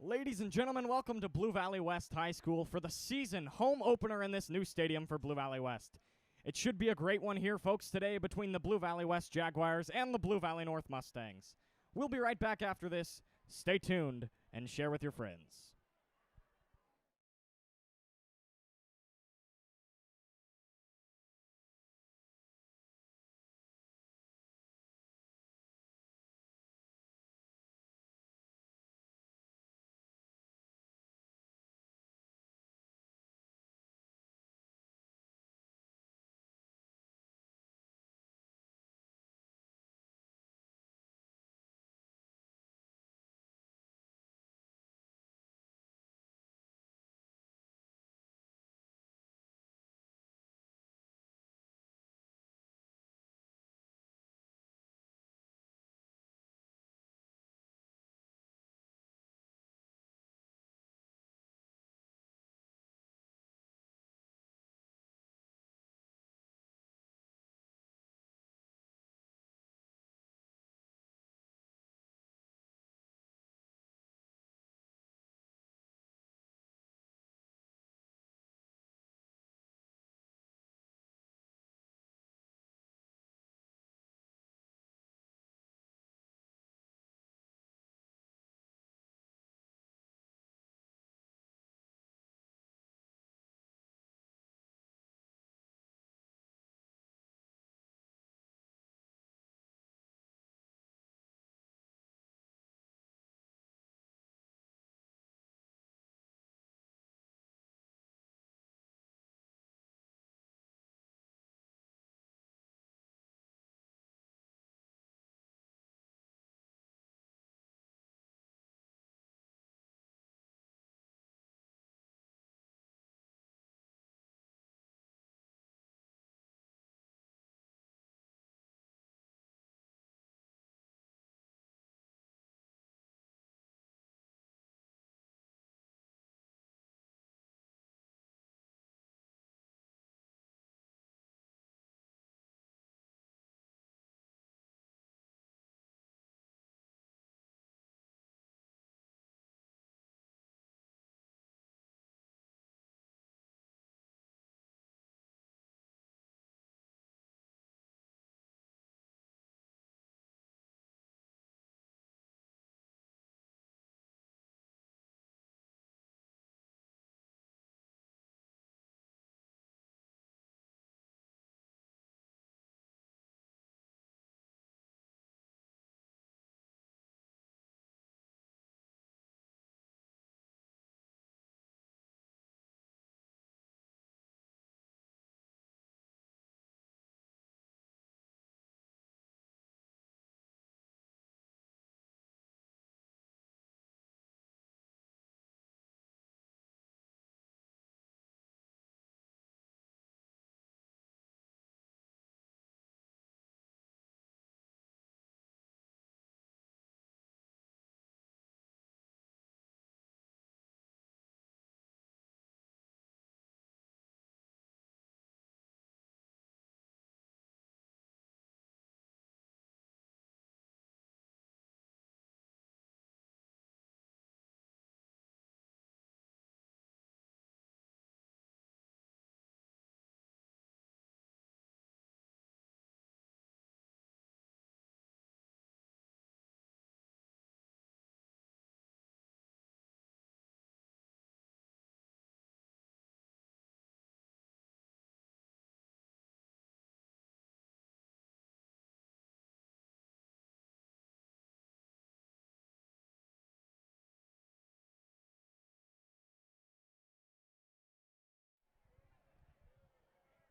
Ladies and gentlemen, welcome to Blue Valley West High School for the season home opener in this new stadium for Blue Valley West. It should be a great one here, folks, today between the Blue Valley West Jaguars and the Blue Valley North Mustangs. We'll be right back after this. Stay tuned and share with your friends.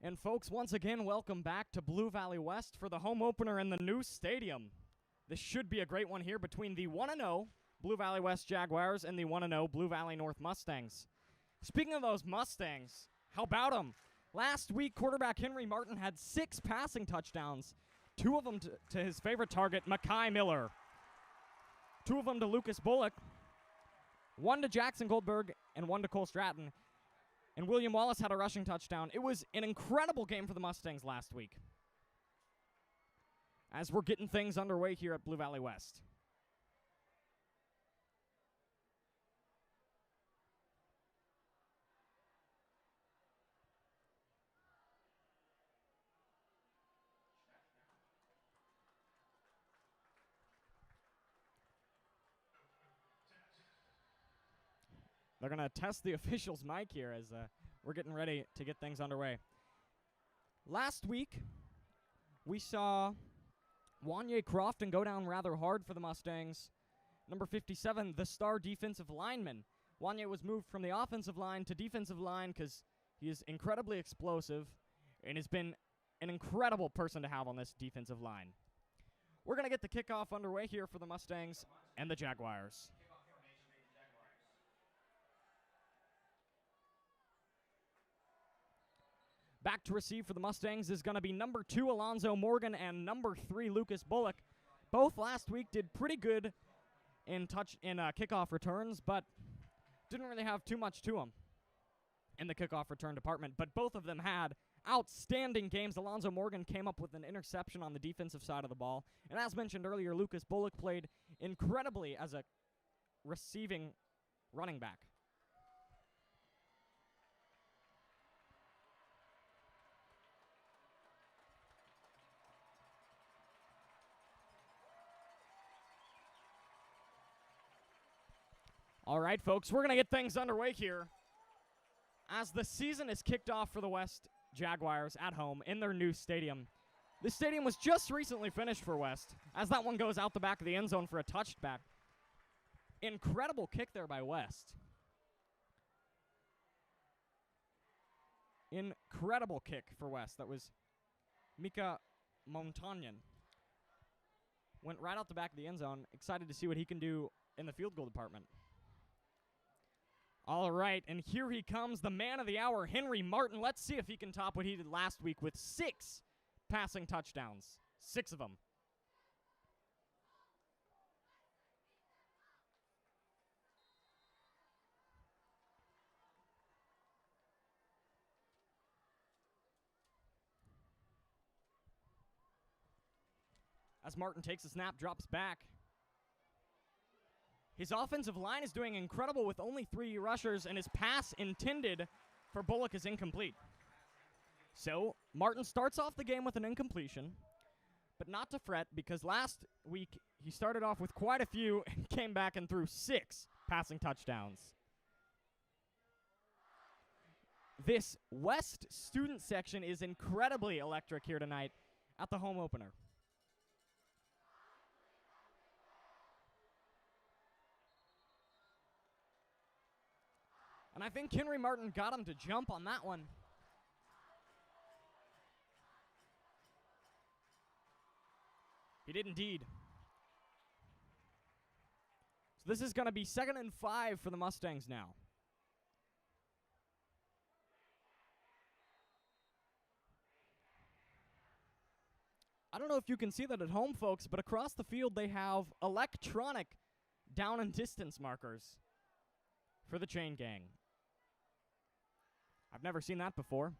And folks, once again, welcome back to Blue Valley West for the home opener in the new stadium. This should be a great one here between the 1-0 Blue Valley West Jaguars and the 1-0 Blue Valley North Mustangs. Speaking of those Mustangs, how about them? Last week, quarterback Henry Martin had 6 passing touchdowns, 2 of them to his favorite target, Makai Miller. 2 of them to Lucas Bullock, 1 to Jackson Goldberg, and 1 to Cole Stratton. And William Wallace had a rushing touchdown. It was an incredible game for the Mustangs last week. As we're getting things underway here at Blue Valley West. They're going to test the official's mic here as we're getting ready to get things underway. Last week, we saw Wanye Crofton go down rather hard for the Mustangs. Number 57, the star defensive lineman. Wanye was moved from the offensive line to defensive line because he is incredibly explosive and has been an incredible person to have on this defensive line. We're going to get the kickoff underway here for the Mustangs and the Jaguars. Back to receive for the Mustangs is going to be number 2, Alonzo Morgan, and number 3, Lucas Bullock. Both last week did pretty good in kickoff returns, but didn't really have too much to them in the kickoff return department. But both of them had outstanding games. Alonzo Morgan came up with an interception on the defensive side of the ball. And as mentioned earlier, Lucas Bullock played incredibly as a receiving running back. All right, folks, we're going to get things underway here as the season is kicked off for the West Jaguars at home in their new stadium. This stadium was just recently finished for West as that one goes out the back of the end zone for a touchback. Incredible kick there by West. Incredible kick for West. That was Mika Montagnan. Went right out the back of the end zone. Excited to see what he can do in the field goal department. All right, and here he comes, the man of the hour, Henry Martin. Let's see if he can top what he did last week with 6 passing touchdowns. 6 of them. As Martin takes a snap, drops back. His offensive line is doing incredible with only 3 rushers, and his pass intended for Bullock is incomplete. So Martin starts off the game with an incompletion, but not to fret because last week he started off with quite a few and came back and threw 6 passing touchdowns. This West student section is incredibly electric here tonight at the home opener. And I think Henry Martin got him to jump on that one. He did indeed. So this is going to be 2nd and 5 for the Mustangs now. I don't know if you can see that at home, folks, but across the field they have electronic down and distance markers for the chain gang. I've never seen that before.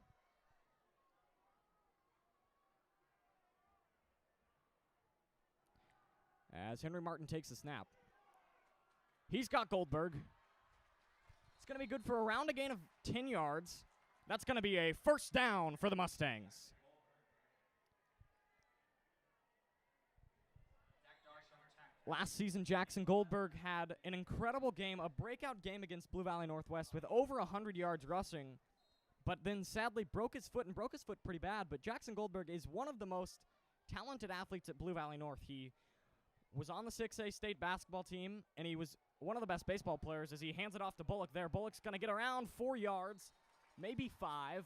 As Henry Martin takes a snap. He's got Goldberg. It's going to be good for around a gain of 10 yards. That's going to be a first down for the Mustangs. Last season, Jackson Goldberg had an incredible game, a breakout game against Blue Valley Northwest with over 100 yards rushing, but then sadly broke his foot pretty bad. But Jackson Goldberg is one of the most talented athletes at Blue Valley North. He was on the 6A state basketball team, and he was one of the best baseball players as he hands it off to Bullock there. Bullock's going to get around 4 yards, maybe 5.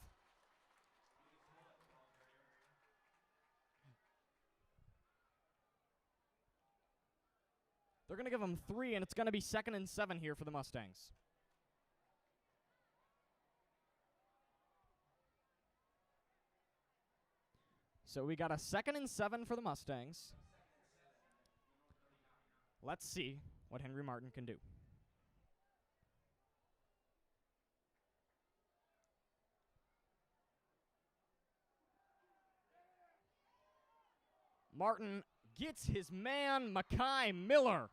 They're going to give him 3, and it's going to be 2nd and 7 here for the Mustangs. So we got a 2nd and 7 for the Mustangs. Let's see what Henry Martin can do. Martin gets his man, Makai Miller.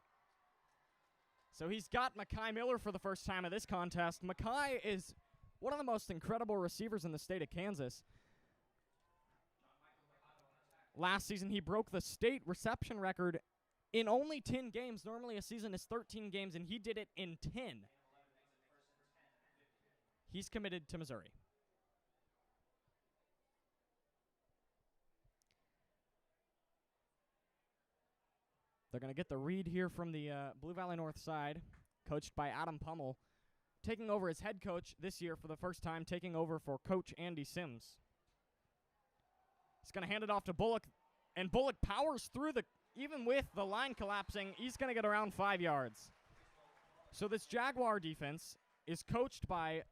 So he's got Makai Miller for the first time of this contest. Makai is one of the most incredible receivers in the state of Kansas. Last season, he broke the state reception record in only 10 games. Normally, a season is 13 games, and he did it in 10. He's committed to Missouri. They're going to get the read here from the Blue Valley North side, coached by Adam Pummel, taking over as head coach this year for the first time, taking over for Coach Andy Sims. He's going to hand it off to Bullock, and Bullock powers through even with the line collapsing, he's going to get around 5 yards. So this Jaguar defense is coached by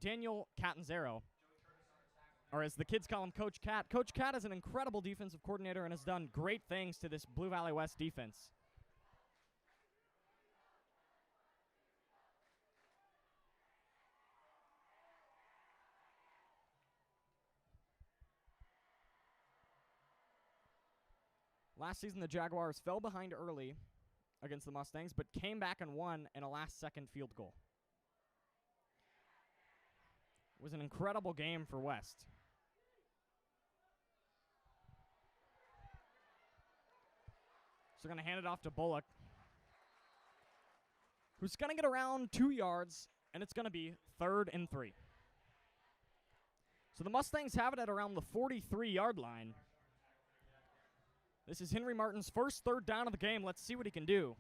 Daniel Catanzaro, or as the kids call him, Coach Cat. Coach Cat is an incredible defensive coordinator and has done great things to this Blue Valley West defense. Last season, the Jaguars fell behind early against the Mustangs, but came back and won in a last-second field goal. It was an incredible game for West. So they're going to hand it off to Bullock, who's going to get around 2 yards, and it's going to be 3rd and 3. So the Mustangs have it at around the 43-yard line. This is Henry Martin's first 3rd down of the game. Let's see what he can do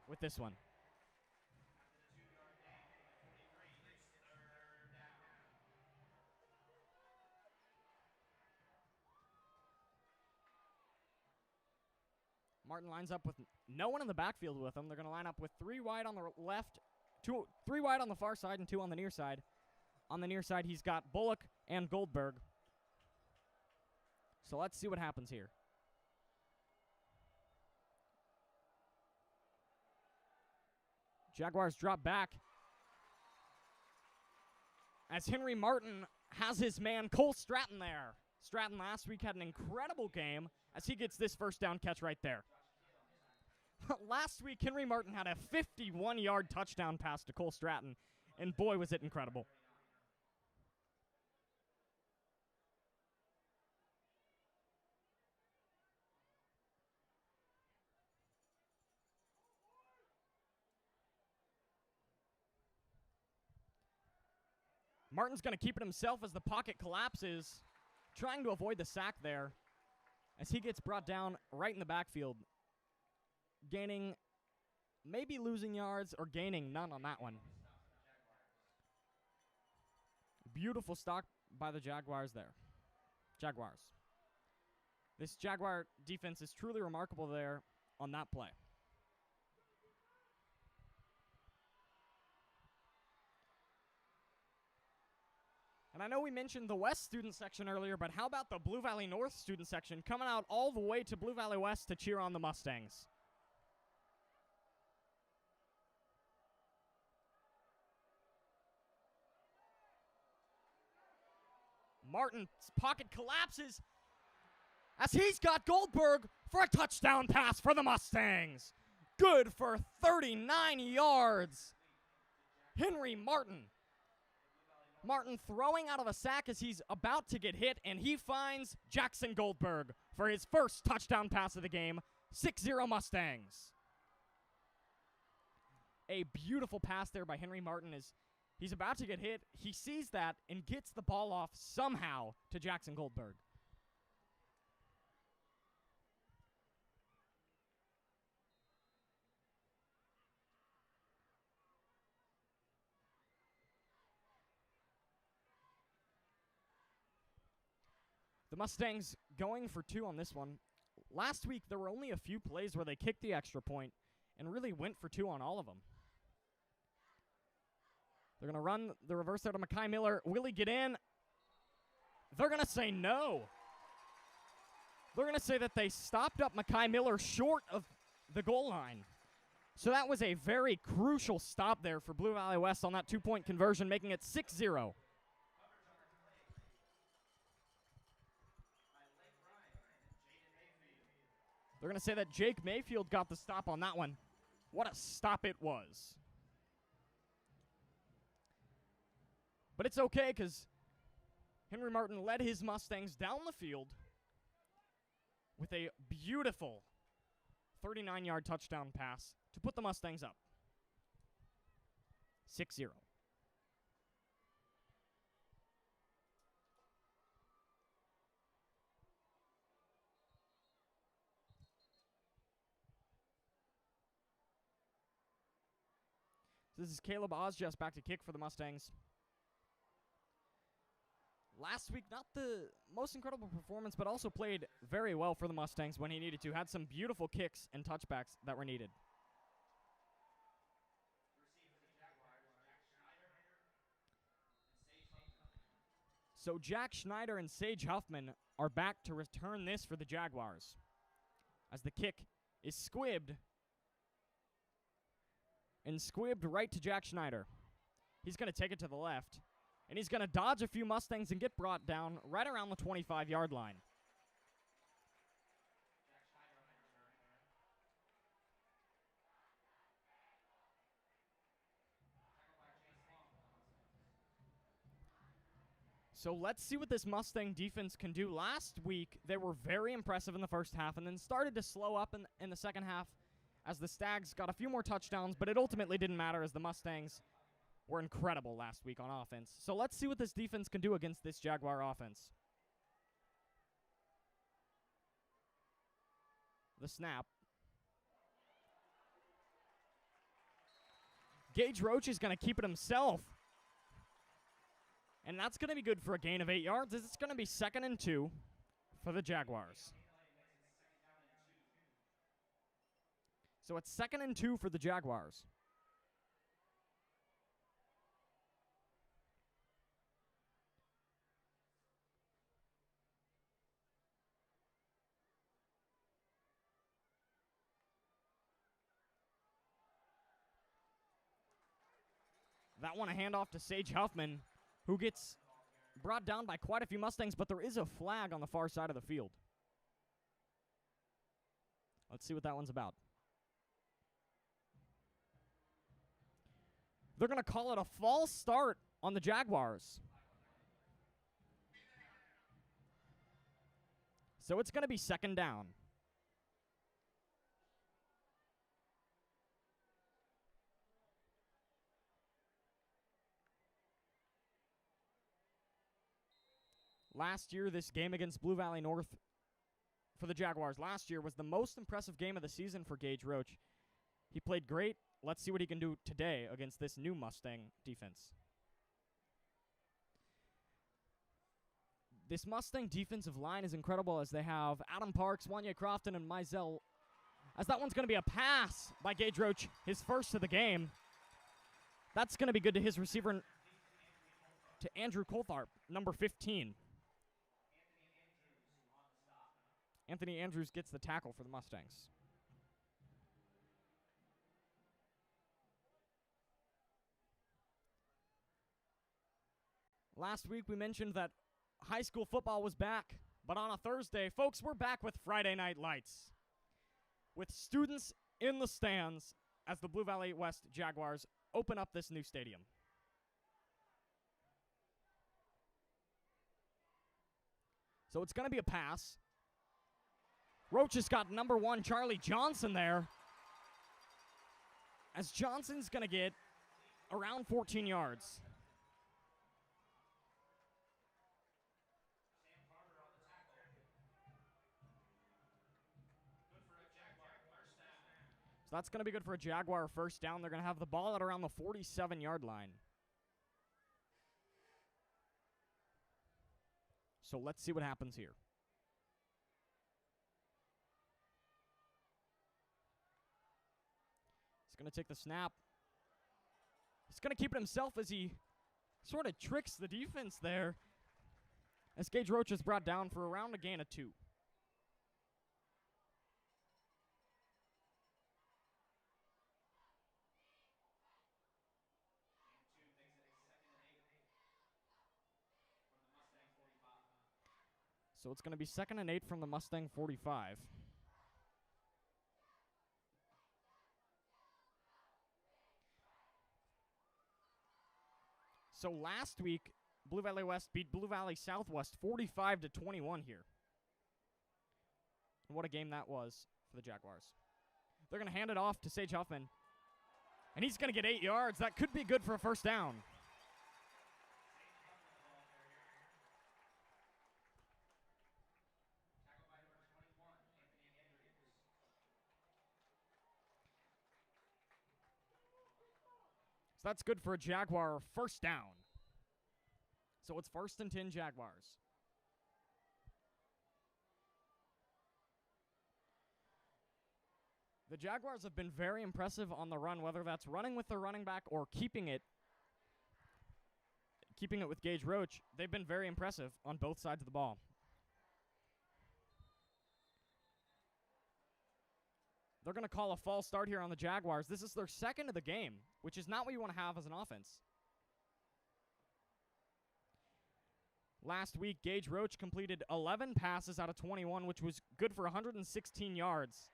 with this one. Martin lines up with no one in the backfield with him. They're going to line up with 3 wide on the left, 3 wide on the far side, and 2 on the near side. On the near side, he's got Bullock and Goldberg. So let's see what happens here. Jaguars drop back as Henry Martin has his man Cole Stratton there. Stratton last week had an incredible game as he gets this first down catch right there. Last week, Henry Martin had a 51-yard touchdown pass to Cole Stratton, and boy, was it incredible. Martin's going to keep it himself as the pocket collapses, trying to avoid the sack there as he gets brought down right in the backfield, gaining, maybe losing yards or gaining none on that one. Beautiful stop by the Jaguars there. Jaguars. This Jaguar defense is truly remarkable there on that play. And I know we mentioned the West student section earlier, but how about the Blue Valley North student section coming out all the way to Blue Valley West to cheer on the Mustangs? Martin's pocket collapses as he's got Goldberg for a touchdown pass for the Mustangs. Good for 39 yards. Henry Martin. Martin throwing out of a sack as he's about to get hit, and he finds Jackson Goldberg for his first touchdown pass of the game. 6-0 Mustangs. A beautiful pass there by Henry Martin as he's about to get hit. He sees that and gets the ball off somehow to Jackson Goldberg. The Mustangs going for 2 on this one. Last week, there were only a few plays where they kicked the extra point and really went for 2 on all of them. They're going to run the reverse there to Mekhi Miller. Will he get in? They're going to say no. They're going to say that they stopped up Mekhi Miller short of the goal line. So that was a very crucial stop there for Blue Valley West on that 2-point conversion, making it 6-0. They're going to say that Jake Mayfield got the stop on that one. What a stop it was. But it's okay because Henry Martin led his Mustangs down the field with a beautiful 39-yard touchdown pass to put the Mustangs up. 6-0. This is Caleb Ozjes back to kick for the Mustangs. Last week, not the most incredible performance, but also played very well for the Mustangs when he needed to. Had some beautiful kicks and touchbacks that were needed. So Jack Schneider and Sage Huffman are back to return this for the Jaguars, as the kick is squibbed. And squibbed right to Jack Schneider. He's going to take it to the left. And he's going to dodge a few Mustangs and get brought down right around the 25-yard line. So let's see what this Mustang defense can do. Last week, they were very impressive in the first half and then started to slow up in the second half as the Stags got a few more touchdowns, but it ultimately didn't matter as the Mustangs were incredible last week on offense. So let's see what this defense can do against this Jaguar offense. The snap. Gage Roach is going to keep it himself. And that's going to be good for a gain of 8 yards. It's going to be 2nd and 2 for the Jaguars. So it's 2nd and 2 for the Jaguars. That one a handoff to Sage Huffman, who gets brought down by quite a few Mustangs, but there is a flag on the far side of the field. Let's see what that one's about. They're going to call it a false start on the Jaguars. So it's going to be 2nd down. Last year, this game against Blue Valley North for the Jaguars last year was the most impressive game of the season for Gage Roach. He played great. Let's see what he can do today against this new Mustang defense. This Mustang defensive line is incredible as they have Adam Parks, Wanya Crofton, and Mizell. As that one's going to be a pass by Gage Roach, his first of the game. That's going to be good to his receiver, to Andrew Coltharp, number 15. Anthony Andrews gets the tackle for the Mustangs. Last week we mentioned that high school football was back, but on a Thursday, folks, we're back with Friday Night Lights, with students in the stands as the Blue Valley West Jaguars open up this new stadium. So it's going to be a pass. Roach has got number 1, Charlie Johnson there, as Johnson's going to get around 14 yards. So that's going to be good for a Jaguar first down. They're going to have the ball at around the 47-yard line. So let's see what happens here. He's going to take the snap. He's going to keep it himself as he sort of tricks the defense there, as Gage Roach is brought down for around a gain of 2. So it's going to be 2nd and 8 from the Mustang 45. So last week, Blue Valley West beat Blue Valley Southwest 45-21 here. And what a game that was for the Jaguars. They're going to hand it off to Sage Huffman. And he's going to get 8 yards. That could be good for a first down. So that's good for a Jaguar first down. So it's 1st and 10 Jaguars. The Jaguars have been very impressive on the run, whether that's running with their running back or keeping it with Gage Roach. They've been very impressive on both sides of the ball. They're going to call a false start here on the Jaguars. This is their second of the game, which is not what you want to have as an offense. Last week, Gage Roach completed 11 passes out of 21, which was good for 116 yards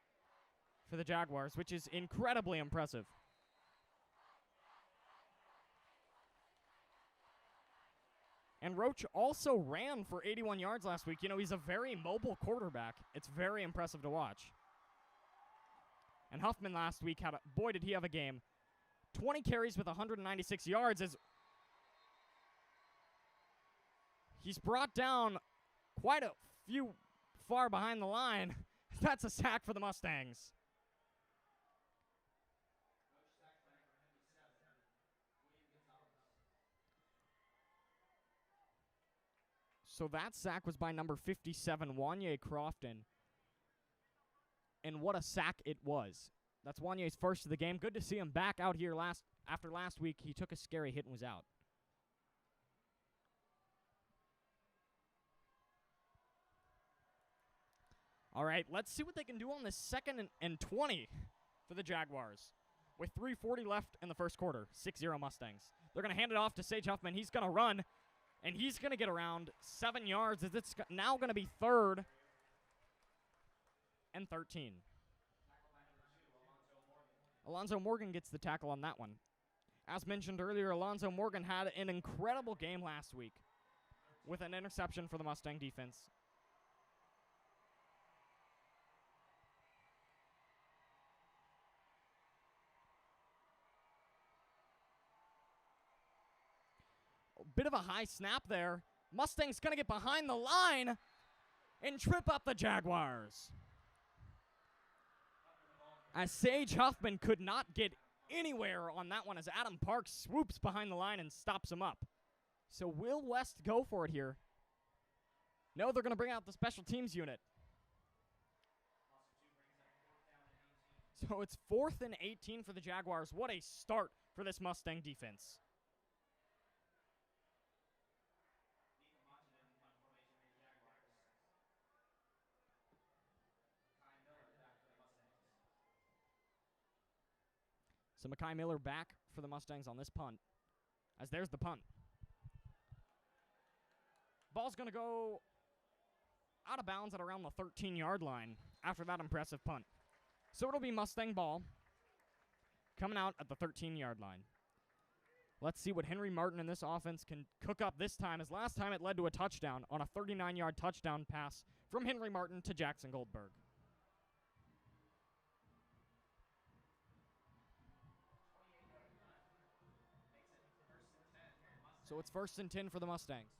for the Jaguars, which is incredibly impressive. And Roach also ran for 81 yards last week. You know, he's a very mobile quarterback. It's very impressive to watch. And Huffman last week boy, did he have a game. 20 carries with 196 yards as he's brought down quite a few far behind the line. That's a sack for the Mustangs. So that sack was by number 57, Wanye Crofton. And what a sack it was. That's Wanye's first of the game. Good to see him back out here after last week. He took a scary hit and was out. All right, let's see what they can do on this 2nd and 20 for the Jaguars. With 3:40 left in the first quarter, 6-0 Mustangs. They're going to hand it off to Sage Huffman. He's going to run, and he's going to get around 7 yards. It's now going to be 3rd and 13. Alonzo Morgan gets the tackle on that one. As mentioned earlier, Alonzo Morgan had an incredible game last week with an interception for the Mustang defense. A bit of a high snap there. Mustang's going to get behind the line and trip up the Jaguars. As Sage Huffman could not get anywhere on that one as Adam Parks swoops behind the line and stops him up. So will West go for it here? No, they're going to bring out the special teams unit. So it's 4th and 18 for the Jaguars. What a start for this Mustang defense. So Mekhi Miller back for the Mustangs on this punt. As there's the punt. Ball's going to go out of bounds at around the 13-yard line after that impressive punt. So it'll be Mustang ball coming out at the 13-yard line. Let's see what Henry Martin and this offense can cook up this time, as last time it led to a touchdown on a 39-yard touchdown pass from Henry Martin to Jackson Goldberg. So it's 1st and 10 for the Mustangs.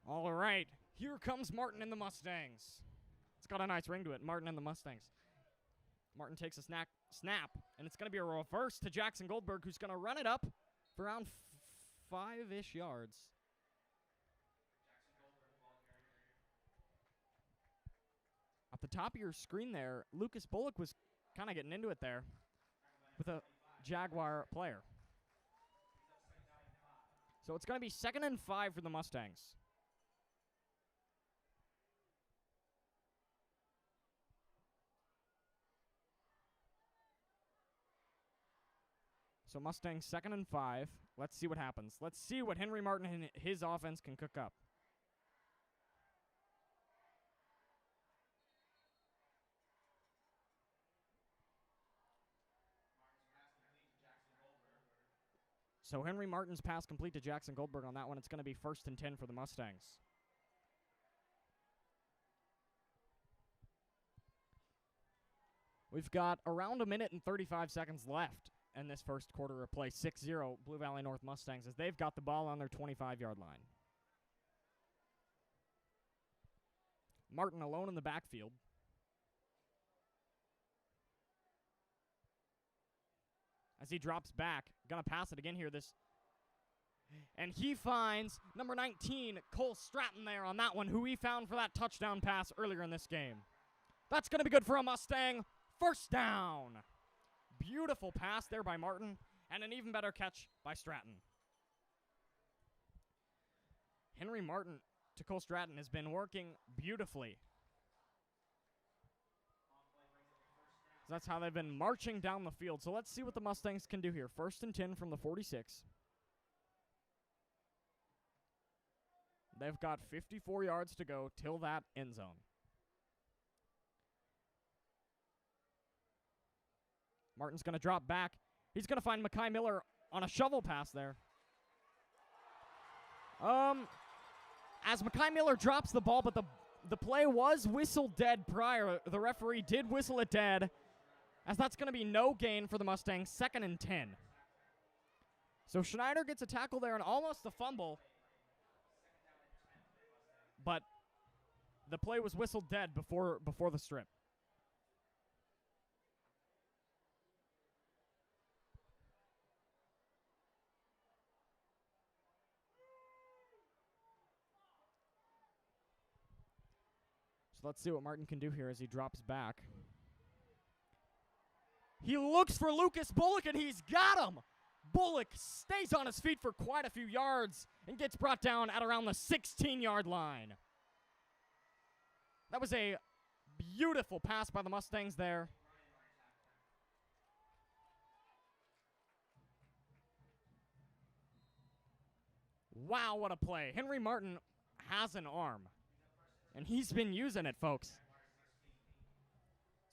All right, here comes Martin and the Mustangs. It's got a nice ring to it, Martin and the Mustangs. Martin takes a snap, and it's going to be a reverse to Jackson Goldberg, who's going to run it up for around 5-ish yards. At the top of your screen there, Lucas Bullock was kind of getting into it there with a Jaguar player. So it's going to be 2nd and 5 for the Mustangs. So Mustangs 2nd and 5. Let's see what happens. Let's see what Henry Martin and his offense can cook up. So Henry Martin's pass complete to Jackson Goldberg on that one. It's going to be 1st and 10 for the Mustangs. We've got around 1 minute and 35 seconds left in this first quarter of play. 6-0 Blue Valley North Mustangs as they've got the ball on their 25-yard line. Martin alone in the backfield. As he drops back, gonna pass it again here. And he finds number 19, Cole Stratton there on that one, who he found for that touchdown pass earlier in this game. That's gonna be good for a Mustang. First down. Beautiful pass there by Martin, and an even better catch by Stratton. Henry Martin to Cole Stratton has been working beautifully. So that's how they've been marching down the field. So let's see what the Mustangs can do here. 1st and 10 from the 46. They've got 54 yards to go till that end zone. Martin's going to drop back. He's going to find Mekhi Miller on a shovel pass there. As Mekhi Miller drops the ball, but the play was whistled dead prior. The referee did whistle it dead, as that's going to be no gain for the Mustangs, 2nd and 10. So Schneider gets a tackle there and almost a fumble, but the play was whistled dead before the strip. So let's see what Martin can do here as he drops back. He looks for Lucas Bullock, and he's got him. Bullock stays on his feet for quite a few yards and gets brought down at around the 16-yard line. That was a beautiful pass by the Mustangs there. Wow, what a play. Henry Martin has an arm, and he's been using it, folks.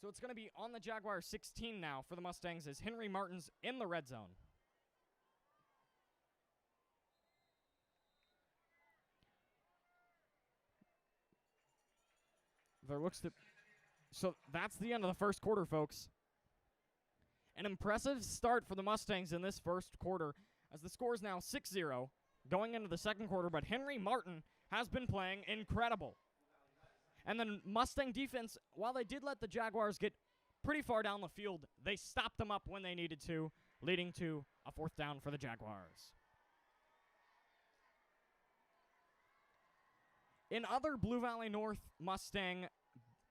So it's going to be on the Jaguars 16 now for the Mustangs as Henry Martin's in the red zone. So that's the end of the first quarter, folks. An impressive start for the Mustangs in this first quarter as the score is now 6-0 going into the second quarter, but Henry Martin has been playing incredible. And the Mustang defense, while they did let the Jaguars get pretty far down the field, they stopped them up when they needed to, leading to a 4th down for the Jaguars. In other Blue Valley North Mustang,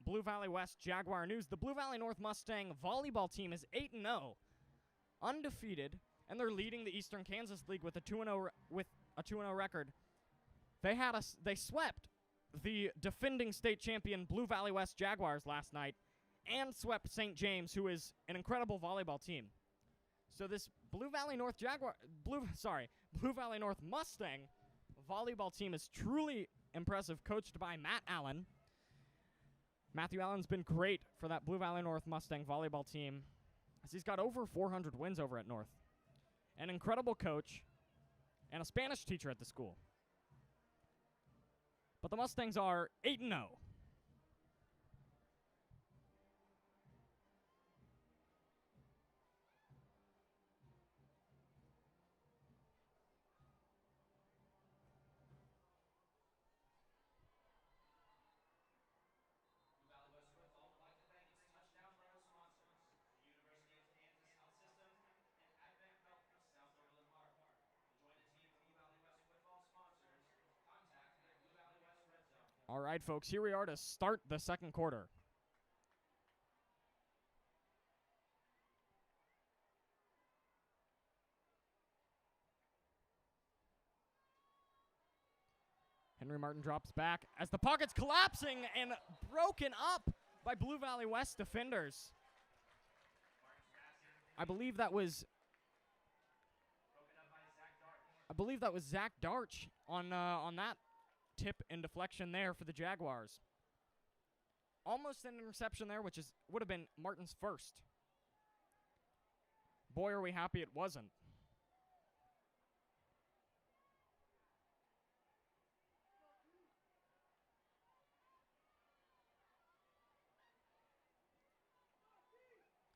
Blue Valley West Jaguar news, the Blue Valley North Mustang volleyball team is 8-0, undefeated, and they're leading the Eastern Kansas League with a 2-0 record. They swept the defending state champion Blue Valley West Jaguars last night and swept St. James, who is an incredible volleyball team. So this Blue Valley North Mustang volleyball team is truly impressive, coached by Matt Allen. Matthew Allen's been great for that Blue Valley North Mustang volleyball team, as he's got over 400 wins over at North. An incredible coach and a Spanish teacher at the school. But the Mustangs are 8-0. All right, folks, here we are to start the second quarter. Henry Martin drops back as the pocket's collapsing and broken up by Blue Valley West defenders. I believe that was Zach Darch on that tip and deflection there for the Jaguars. Almost an interception there, which would have been Martin's first. Boy, are we happy it wasn't.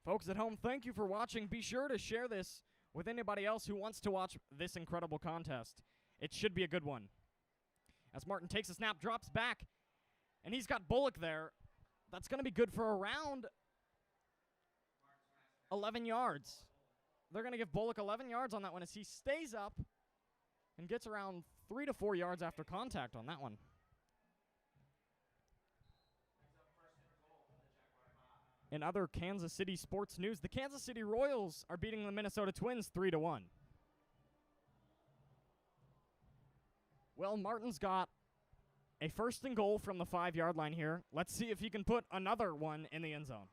Folks at home, thank you for watching. Be sure to share this with anybody else who wants to watch this incredible contest. It should be a good one. As Martin takes a snap, drops back, and he's got Bullock there. That's going to be good for around 11 yards. They're going to give Bullock 11 yards on that one as he stays up and gets around 3 to 4 yards after contact on that one. In other Kansas City sports news, the Kansas City Royals are beating the Minnesota Twins 3-1. Well, Martin's got a 1st and goal from the 5-yard line here. Let's see if he can put another one in the end zone.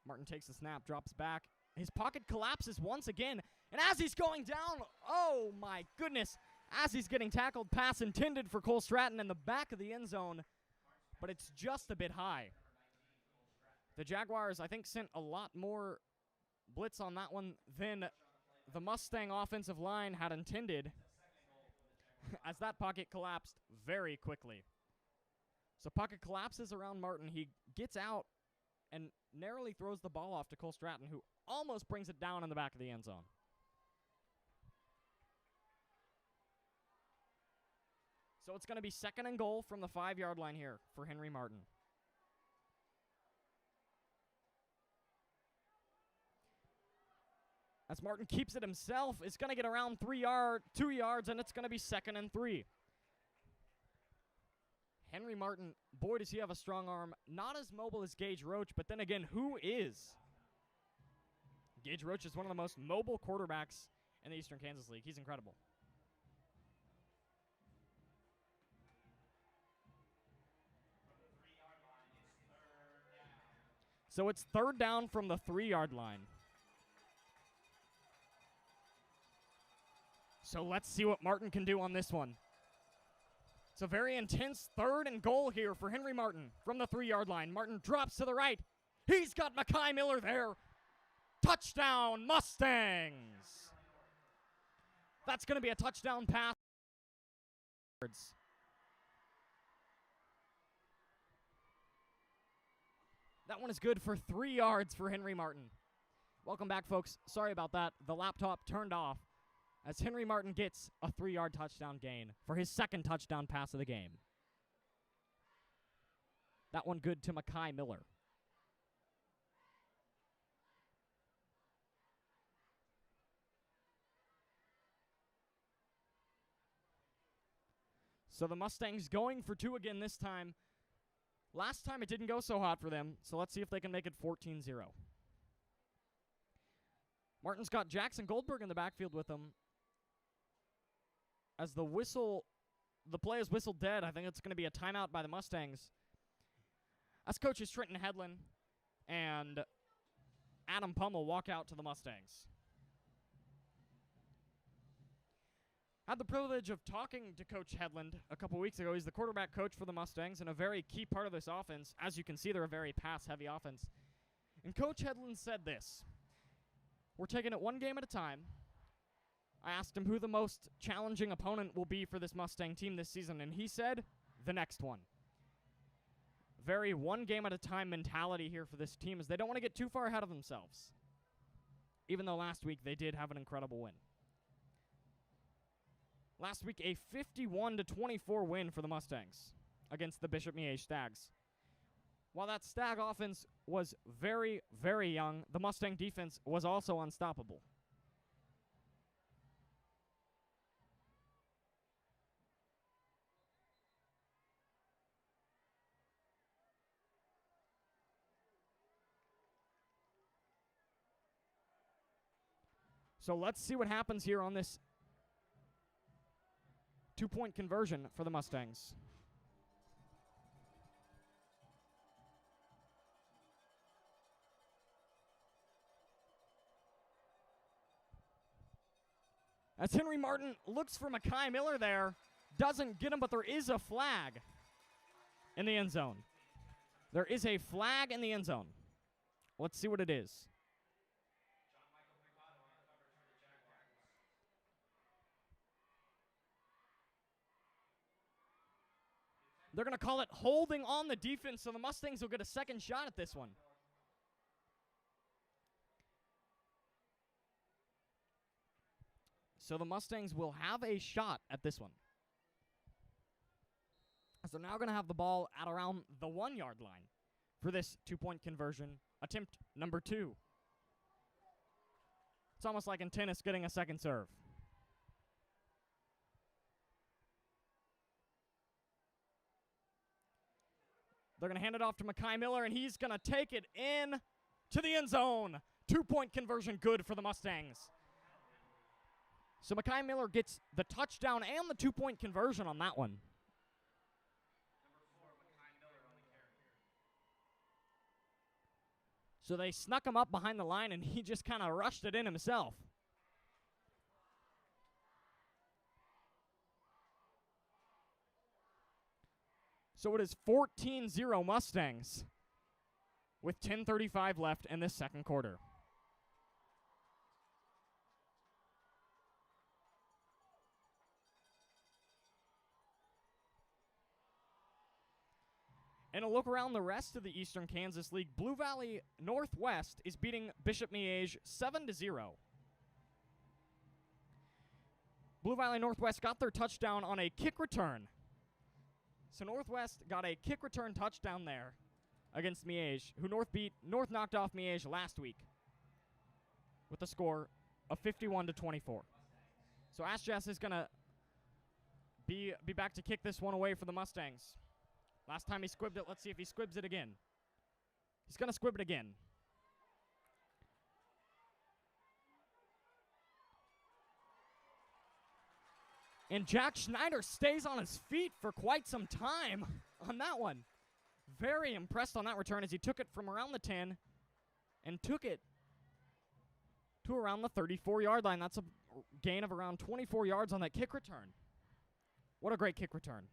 Martin takes the snap, drops back. His pocket collapses once again. And as he's going down, oh my goodness, as he's getting tackled, pass intended for Cole Stratton in the back of the end zone, but it's just a bit high. The Jaguars, I think, sent a lot more blitz on that one than the Mustang offensive line had intended, as that pocket collapsed very quickly. So pocket collapses around Martin. He gets out and narrowly throws the ball off to Cole Stratton, who almost brings it down in the back of the end zone. So it's going to be 2nd and goal from the 5-yard line here for Henry Martin. As Martin keeps it himself, it's going to get around 2 yards, and it's going to be 2nd and 3. Henry Martin, boy, does he have a strong arm. Not as mobile as Gage Roach, but then again, who is? Gage Roach is one of the most mobile quarterbacks in the Eastern Kansas League. He's incredible. So it's 3rd down from the 3-yard line. So let's see what Martin can do on this one. It's a very intense 3rd and goal here for Henry Martin from the 3-yard line. Martin drops to the right. He's got Mekhi Miller there. Touchdown, Mustangs. That's going to be a touchdown pass. That one is good for 3 yards for Henry Martin. Welcome back, folks. Sorry about that. The laptop turned off as Henry Martin gets a 3-yard touchdown gain for his 2nd touchdown pass of the game. That one good to Mekhi Miller. So the Mustangs going for 2 again this time. Last time it didn't go so hot for them, so let's see if they can make it 14-0. Martin's got Jackson Goldberg in the backfield with him. As the play is whistled dead, I think it's going to be a timeout by the Mustangs. As coaches Trenton Hedlund and Adam Pummel walk out to the Mustangs. Had the privilege of talking to Coach Hedlund a couple weeks ago. He's the quarterback coach for the Mustangs and a very key part of this offense. As you can see, they're a very pass-heavy offense. And Coach Hedlund said this: "We're taking it one game at a time." I asked him who the most challenging opponent will be for this Mustang team this season, and he said, the next one. Very one-game-at-a-time mentality here for this team, as they don't want to get too far ahead of themselves, even though last week they did have an incredible win. Last week, a 51-24 win for the Mustangs against the Bishop Miege Stags. While that Stag offense was very, very young, the Mustang defense was also unstoppable. So let's see what happens here on this 2-point conversion for the Mustangs. As Henry Martin looks for Mekhi Miller there, doesn't get him, but there is a flag in the end zone. There is a flag in the end zone. Let's see what it is. They're going to call it holding on the defense, so the Mustangs will get a second shot at this one. So the Mustangs will have a shot at this one. So now going to have the ball at around the 1-yard line for this 2-point conversion, attempt number 2. It's almost like in tennis getting a second serve. They're going to hand it off to Mekhi Miller, and he's going to take it in to the end zone. 2-point conversion good for the Mustangs. So Mekhi Miller gets the touchdown and the 2-point conversion on that one. So they snuck him up behind the line, and he just kind of rushed it in himself. So it is 14-0 Mustangs with 10:35 left in this second quarter. And a look around the rest of the Eastern Kansas League, Blue Valley Northwest is beating Bishop Miege 7-0. Blue Valley Northwest got their touchdown on a kick return. So Northwest got a kick return touchdown there against Miege, who North knocked off Miege last week with a score of 51-24. So Asjas is going to be back to kick this one away for the Mustangs. Last time he squibbed it. Let's see if he squibs it again. He's going to squib it again. And Jack Schneider stays on his feet for quite some time on that one. Very impressed on that return as he took it from around the 10 and took it to around the 34-yard line. That's a gain of around 24 yards on that kick return. What a great kick return.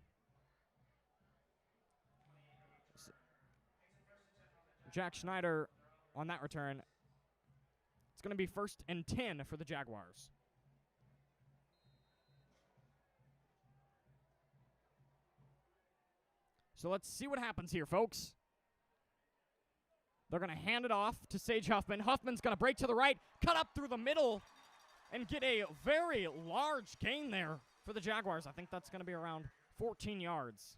Jack Schneider on that return. It's going to be 1st and 10 for the Jaguars. So let's see what happens here, folks. They're going to hand it off to Sage Huffman. Huffman's going to break to the right, cut up through the middle, and get a very large gain there for the Jaguars. I think that's going to be around 14 yards.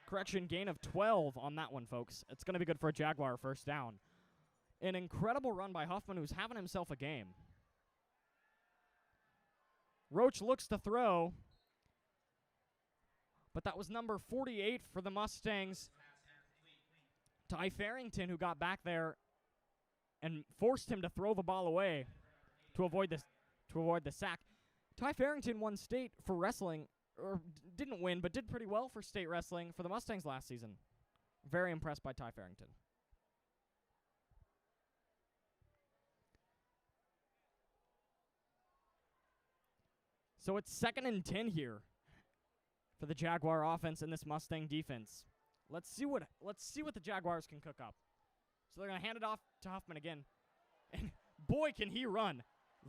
Correction, gain of 12 on that one, folks. It's going to be good for a Jaguar first down. An incredible run by Huffman, who's having himself a game. Roach looks to throw, but that was number 48 for the Mustangs, Ty Farrington, who got back there and forced him to throw the ball away to avoid the sack. Ty Farrington won state for wrestling, or didn't win, but did pretty well for state wrestling for the Mustangs last season. Very impressed by Ty Farrington. So it's 2nd and 10 here for the Jaguar offense and this Mustang defense. Let's see what the Jaguars can cook up. So they're going to hand it off to Huffman again. And boy, can he run.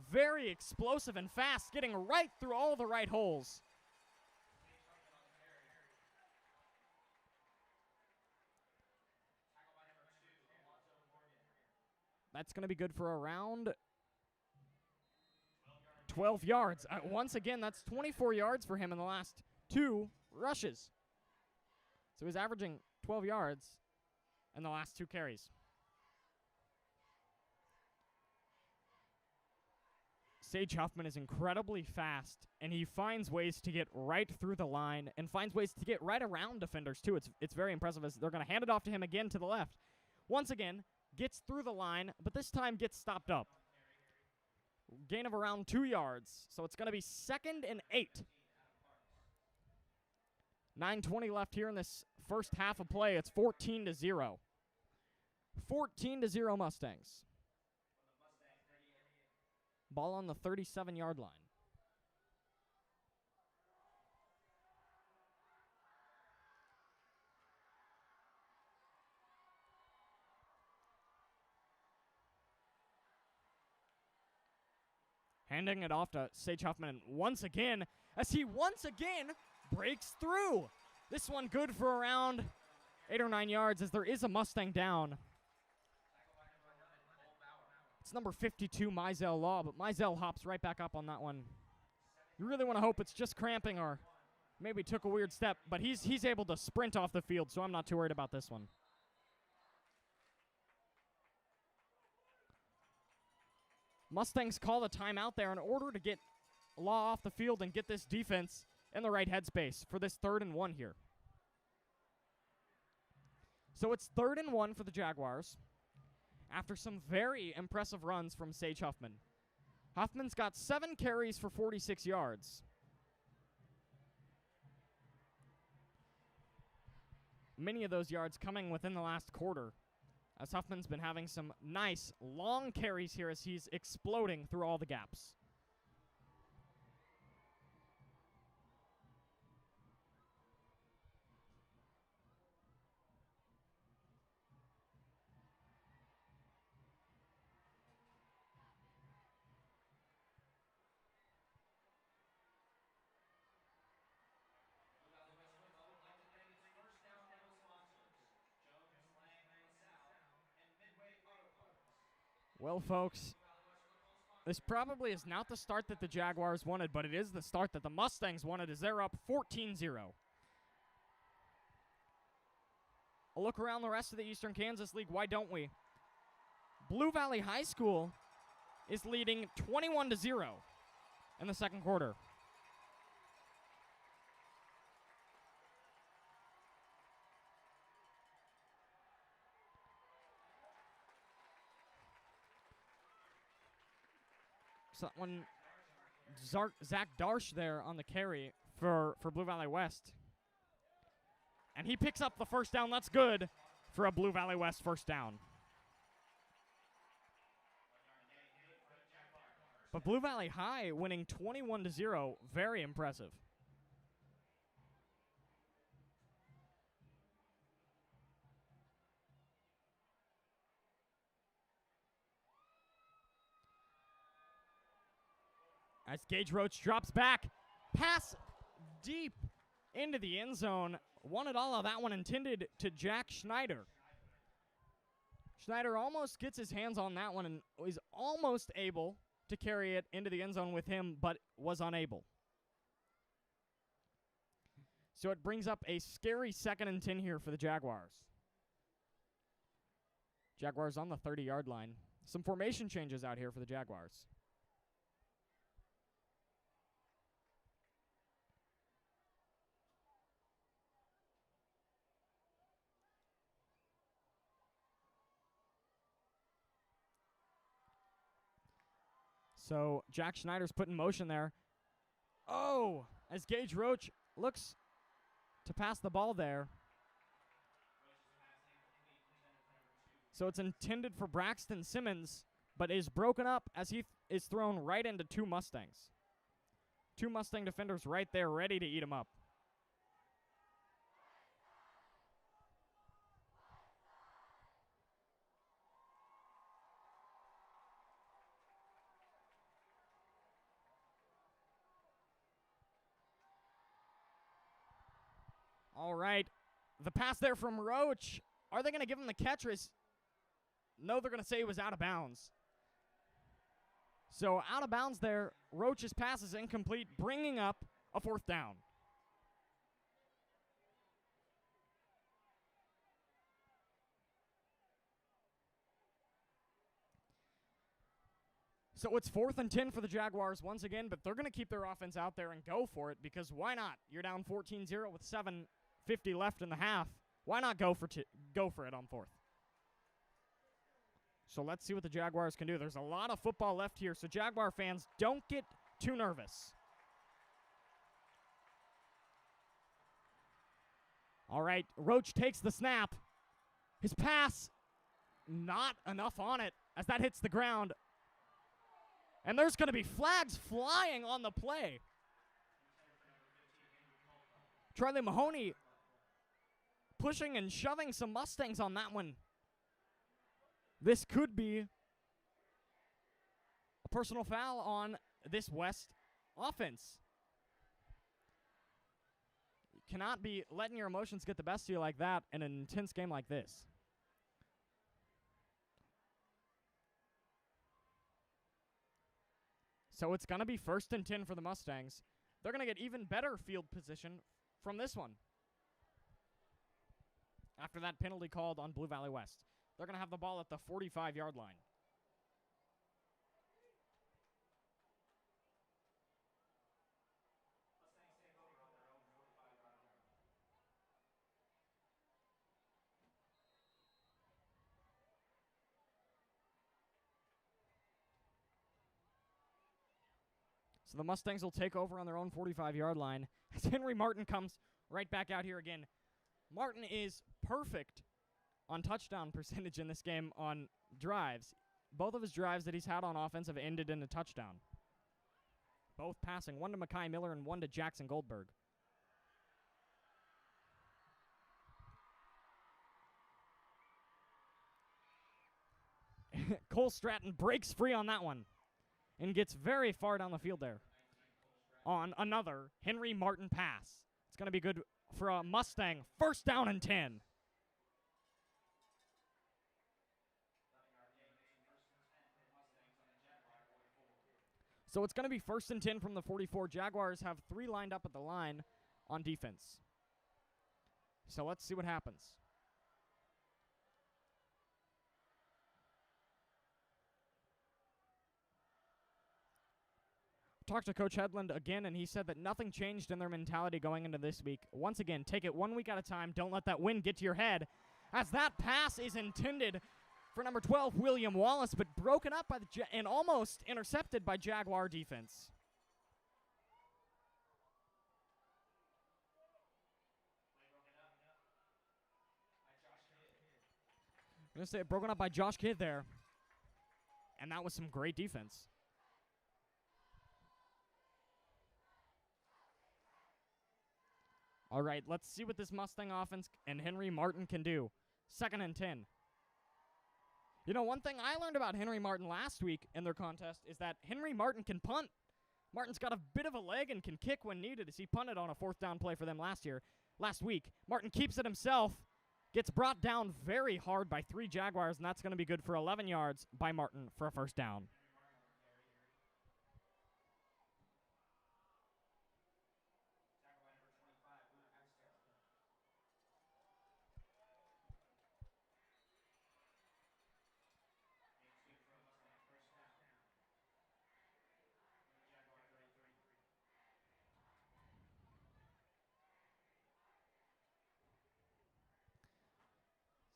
Very explosive and fast, getting right through all the right holes. That's going to be good for around 12 yards. Once again, that's 24 yards for him in the last 2 rushes. So he's averaging 12 yards in the last 2 carries. Sage Huffman is incredibly fast, and he finds ways to get right through the line and finds ways to get right around defenders, too. It's very impressive as they're going to hand it off to him again to the left. Once again, gets through the line, but this time gets stopped up. Gain of around 2 yards, so it's going to be 2nd and 8. 9:20 left here in this first half of play. It's 14-0. 14-0 Mustangs. Ball on the 37-yard line. handing it off to Sage Huffman once again, as he once again breaks through. This one good for around 8 or 9 yards, as there is a Mustang down. It's number 52, Mizell Law, but Mizell hops right back up on that one. You really want to hope it's just cramping or maybe took a weird step, but he's able to sprint off the field, so I'm not too worried about this one. Mustangs call the timeout there in order to get Law off the field and get this defense in the right headspace for this 3rd and 1 here. So it's 3rd and 1 for the Jaguars after some very impressive runs from Sage Huffman. Huffman's got 7 carries for 46 yards. Many of those yards coming within the last quarter, as Huffman's been having some nice long carries here as he's exploding through all the gaps. Well, folks, this probably is not the start that the Jaguars wanted, but it is the start that the Mustangs wanted, as they're up 14-0. A look around the rest of the Eastern Kansas League, why don't we? Blue Valley High School is leading 21-0 in the second quarter. Someone, Zach Darsh there on the carry for Blue Valley West. And he picks up the first down. That's good for a Blue Valley West first down. But Blue Valley High winning 21-0, very impressive. As Gage Roach drops back, pass deep into the end zone. Wanted all of that one intended to Jack Schneider. Schneider almost gets his hands on that one and is almost able to carry it into the end zone with him, but was unable. So it brings up a scary 2nd and 10 here for the Jaguars. Jaguars on the 30-yard line. Some formation changes out here for the Jaguars. So Jack Schneider's put in motion there. Oh, as Gage Roach looks to pass the ball there. So it's intended for Braxton Simmons, but is broken up as he is thrown right into 2 Mustangs. 2 Mustang defenders right there ready to eat him up. All right, the pass there from Roach. Are they going to give him the catch? No, they're going to say it was out of bounds. So out of bounds there, Roach's pass is incomplete, bringing up a 4th down. So it's 4th and 10 for the Jaguars once again, but they're going to keep their offense out there and go for it, because why not? You're down 14-0 with 7:50 left in the half. Why not go for it on 4th? So let's see what the Jaguars can do. There's a lot of football left here, so Jaguar fans, don't get too nervous. All right, Roach takes the snap. His pass, not enough on it as that hits the ground. And there's going to be flags flying on the play. Charlie Mahoney pushing and shoving some Mustangs on that one. This could be a personal foul on this West offense. You cannot be letting your emotions get the best of you like that in an intense game like this. So it's going to be 1st and 10 for the Mustangs. They're going to get even better field position from this one. After that penalty called on Blue Valley West. They're going to have the ball at the 45-yard line. So the Mustangs will take over on their own 45-yard line as Henry Martin comes right back out here again. Martin is perfect on touchdown percentage in this game on drives. Both of his drives that he's had on offense have ended in a touchdown. Both passing, one to Mekhi Miller and one to Jackson Goldberg. Cole Stratton breaks free on that one and gets very far down the field there on another Henry Martin pass. It's going to be good for a Mustang. 1st down and 10. So it's going to be 1st and 10 from the 44. Jaguars have 3 lined up at the line on defense. So let's see what happens. Talked to Coach Hedlund again, and he said that nothing changed in their mentality going into this week. Once again, take it 1 week at a time. Don't let that win get to your head. As that pass is intended for number 12, William Wallace, but broken up by the and almost intercepted by Jaguar defense. I'm going to say broken up by Josh Kidd there. And that was some great defense. All right, let's see what this Mustang offense and Henry Martin can do. 2nd and 10. You know, one thing I learned about Henry Martin last week in their contest is that Henry Martin can punt. Martin's got a bit of a leg and can kick when needed, as he punted on a 4th down play for them last week. Martin keeps it himself, gets brought down very hard by 3 Jaguars, and that's going to be good for 11 yards by Martin for a 1st down.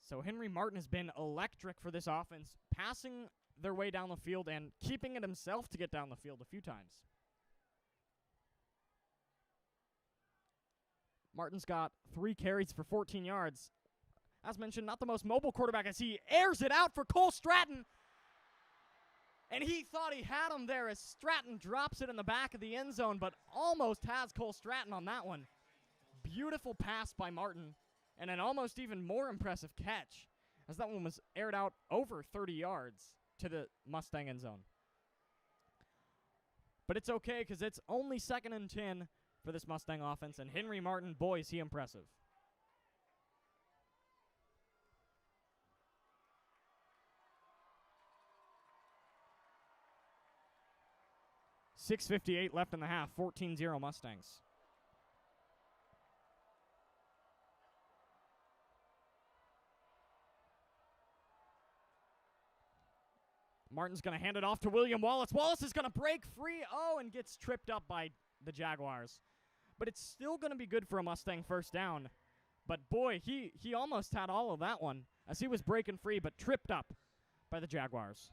So Henry Martin has been electric for this offense, passing their way down the field and keeping it himself to get down the field a few times. Martin's got 3 carries for 14 yards. As mentioned, not the most mobile quarterback, as he airs it out for Cole Stratton. And he thought he had him there as Stratton drops it in the back of the end zone, but almost has Cole Stratton on that one. Beautiful pass by Martin. And an almost even more impressive catch, as that one was aired out over 30 yards to the Mustang end zone. But it's okay, because it's only 2nd and 10 for this Mustang offense, and Henry Martin, boy, is he impressive. .658 left in the half, 14-0 Mustangs. Martin's going to hand it off to William Wallace. Wallace is going to break free, and gets tripped up by the Jaguars. But it's still going to be good for a Mustang 1st down. But boy, he almost had all of that one as he was breaking free, but tripped up by the Jaguars.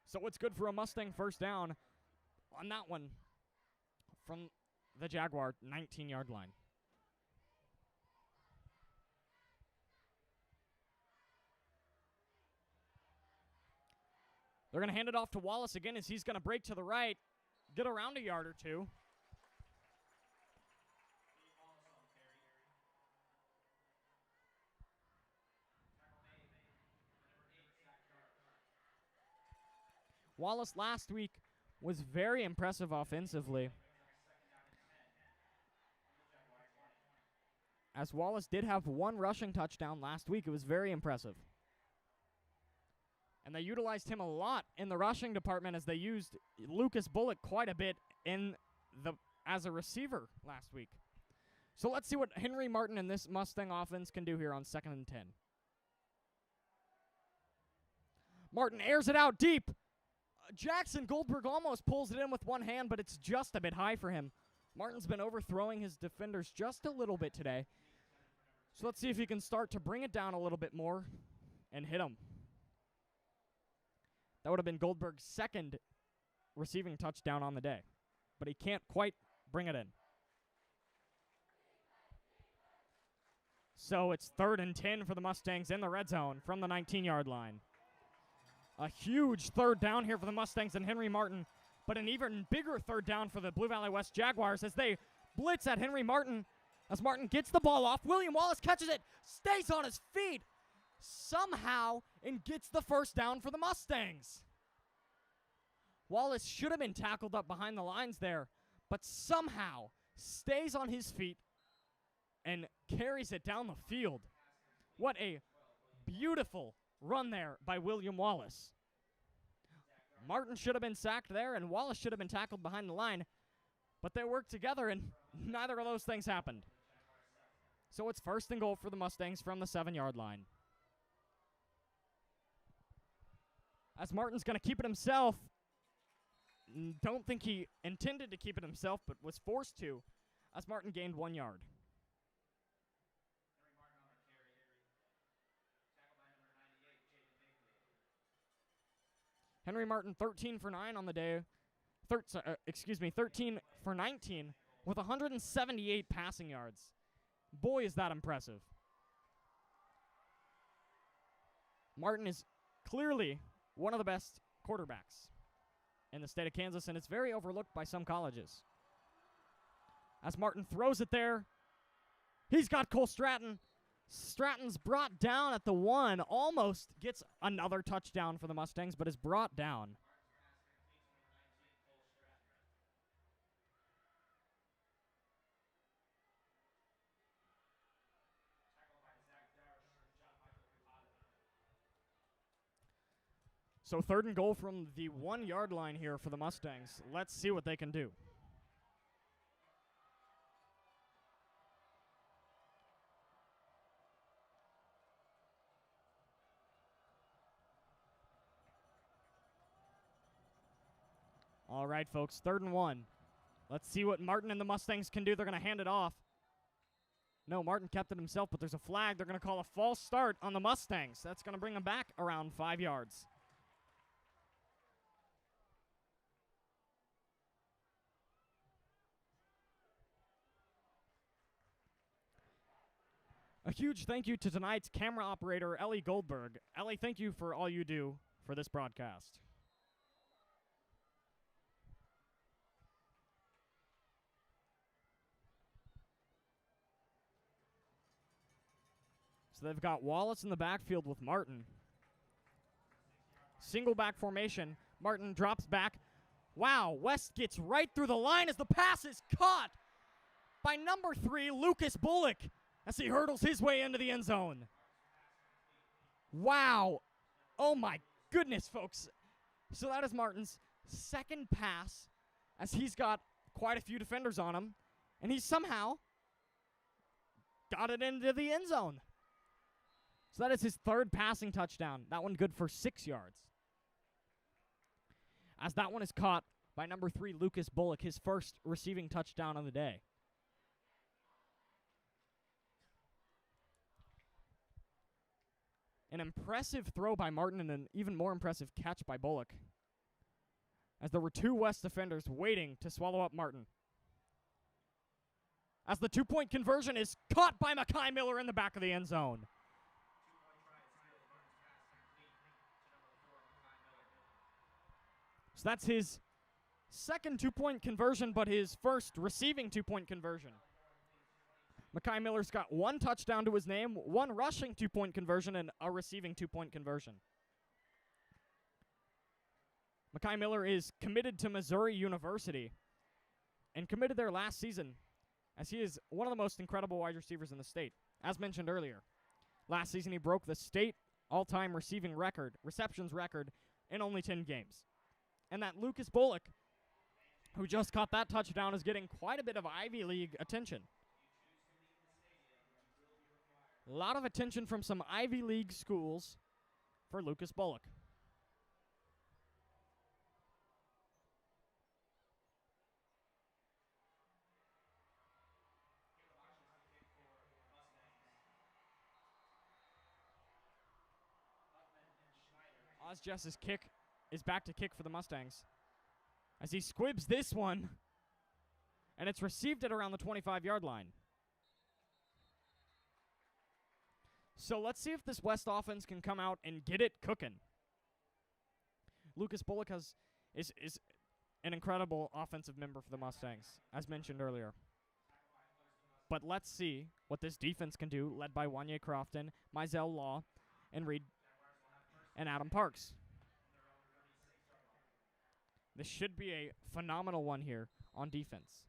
So it's good for a Mustang 1st down on that one from the Jaguar 19-yard line. They're going to hand it off to Wallace again, as he's going to break to the right, get around a yard or 2. Wallace last week was very impressive offensively. As Wallace did have one rushing touchdown last week, it was very impressive. And they utilized him a lot in the rushing department as they used Lucas Bullock quite a bit as a receiver last week. So let's see what Henry Martin and this Mustang offense can do here on 2nd and 10. Martin airs it out deep. Jackson Goldberg almost pulls it in with one hand, but it's just a bit high for him. Martin's been overthrowing his defenders just a little bit today. So let's see if he can start to bring it down a little bit more and hit him. That would have been Goldberg's second receiving touchdown on the day, but he can't quite bring it in. So it's 3rd and 10 for the Mustangs in the red zone from the 19-yard line. A huge 3rd down here for the Mustangs and Henry Martin, but an even bigger 3rd down for the Blue Valley West Jaguars as they blitz at Henry Martin. As Martin gets the ball off, William Wallace catches it, stays on his feet somehow, and gets the 1st down for the Mustangs. Wallace should have been tackled up behind the lines there, but somehow stays on his feet and carries it down the field. What a beautiful run there by William Wallace. Martin should have been sacked there, and Wallace should have been tackled behind the line, but they worked together, and neither of those things happened. So it's 1st and goal for the Mustangs from the 7-yard line. As Martin's going to keep it himself. Don't think he intended to keep it himself, but was forced to, as Martin gained 1 yard. Henry Martin, 13 for 9 on the day. 13 for 19 with 178 passing yards. Boy, is that impressive. Martin is clearly one of the best quarterbacks in the state of Kansas, and it's very overlooked by some colleges. As Martin throws it there, he's got Cole Stratton. Stratton's brought down at the 1, almost gets another touchdown for the Mustangs, but is brought down. So 3rd and goal from the 1-yard line here for the Mustangs. Let's see what they can do. All right, folks, 3rd and 1. Let's see what Martin and the Mustangs can do. They're going to hand it off. No, Martin kept it himself, but there's a flag. They're going to call a false start on the Mustangs. That's going to bring them back around 5 yards. A huge thank you to tonight's camera operator, Ellie Goldberg. Ellie, thank you for all you do for this broadcast. So they've got Wallace in the backfield with Martin. Single back formation. Martin drops back. Wow, West gets right through the line as the pass is caught by number 3, Lucas Bullock, as he hurdles his way into the end zone. Wow. Oh my goodness, folks. So that is Martin's 2nd pass, as he's got quite a few defenders on him, and he somehow got it into the end zone. So that is his 3rd passing touchdown. That one good for 6 yards. As that one is caught by number 3, Lucas Bullock, his 1st receiving touchdown of the day. An impressive throw by Martin and an even more impressive catch by Bullock, as there were 2 West defenders waiting to swallow up Martin. As the 2-point conversion is caught by Mekhi Miller in the back of the end zone. So that's his 2nd 2-point conversion, but his 1st receiving 2-point conversion. Mekhi Miller's got 1 touchdown to his name, 1 rushing 2-point conversion, and a receiving 2-point conversion. Mekhi Miller is committed to Missouri University and committed there last season, as he is one of the most incredible wide receivers in the state. As mentioned earlier, last season he broke the state all-time receptions record in only 10 games. And that Lucas Bullock, who just caught that touchdown, is getting quite a bit of Ivy League attention. A lot of attention from some Ivy League schools for Lucas Bullock. Ozjess's kick is back to kick for the Mustangs, as he squibs this one, and it's received at around the 25-yard line. So let's see if this West offense can come out and get it cooking. Lucas Bullock is an incredible offensive member for the Mustangs, as mentioned earlier. But let's see what this defense can do, led by Wanye Crofton, Mizell Law, and Reed and Adam Parks. This should be a phenomenal one here on defense.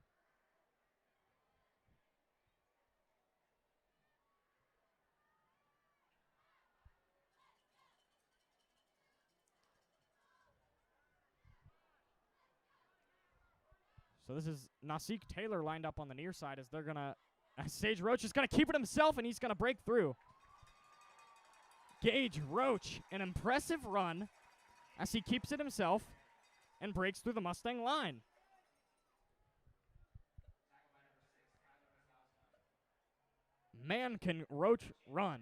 So this is Nasik Taylor lined up on the near side as Sage Roach is going to keep it himself, and he's going to break through. Gage Roach, an impressive run as he keeps it himself and breaks through the Mustang line. Man, can Roach run.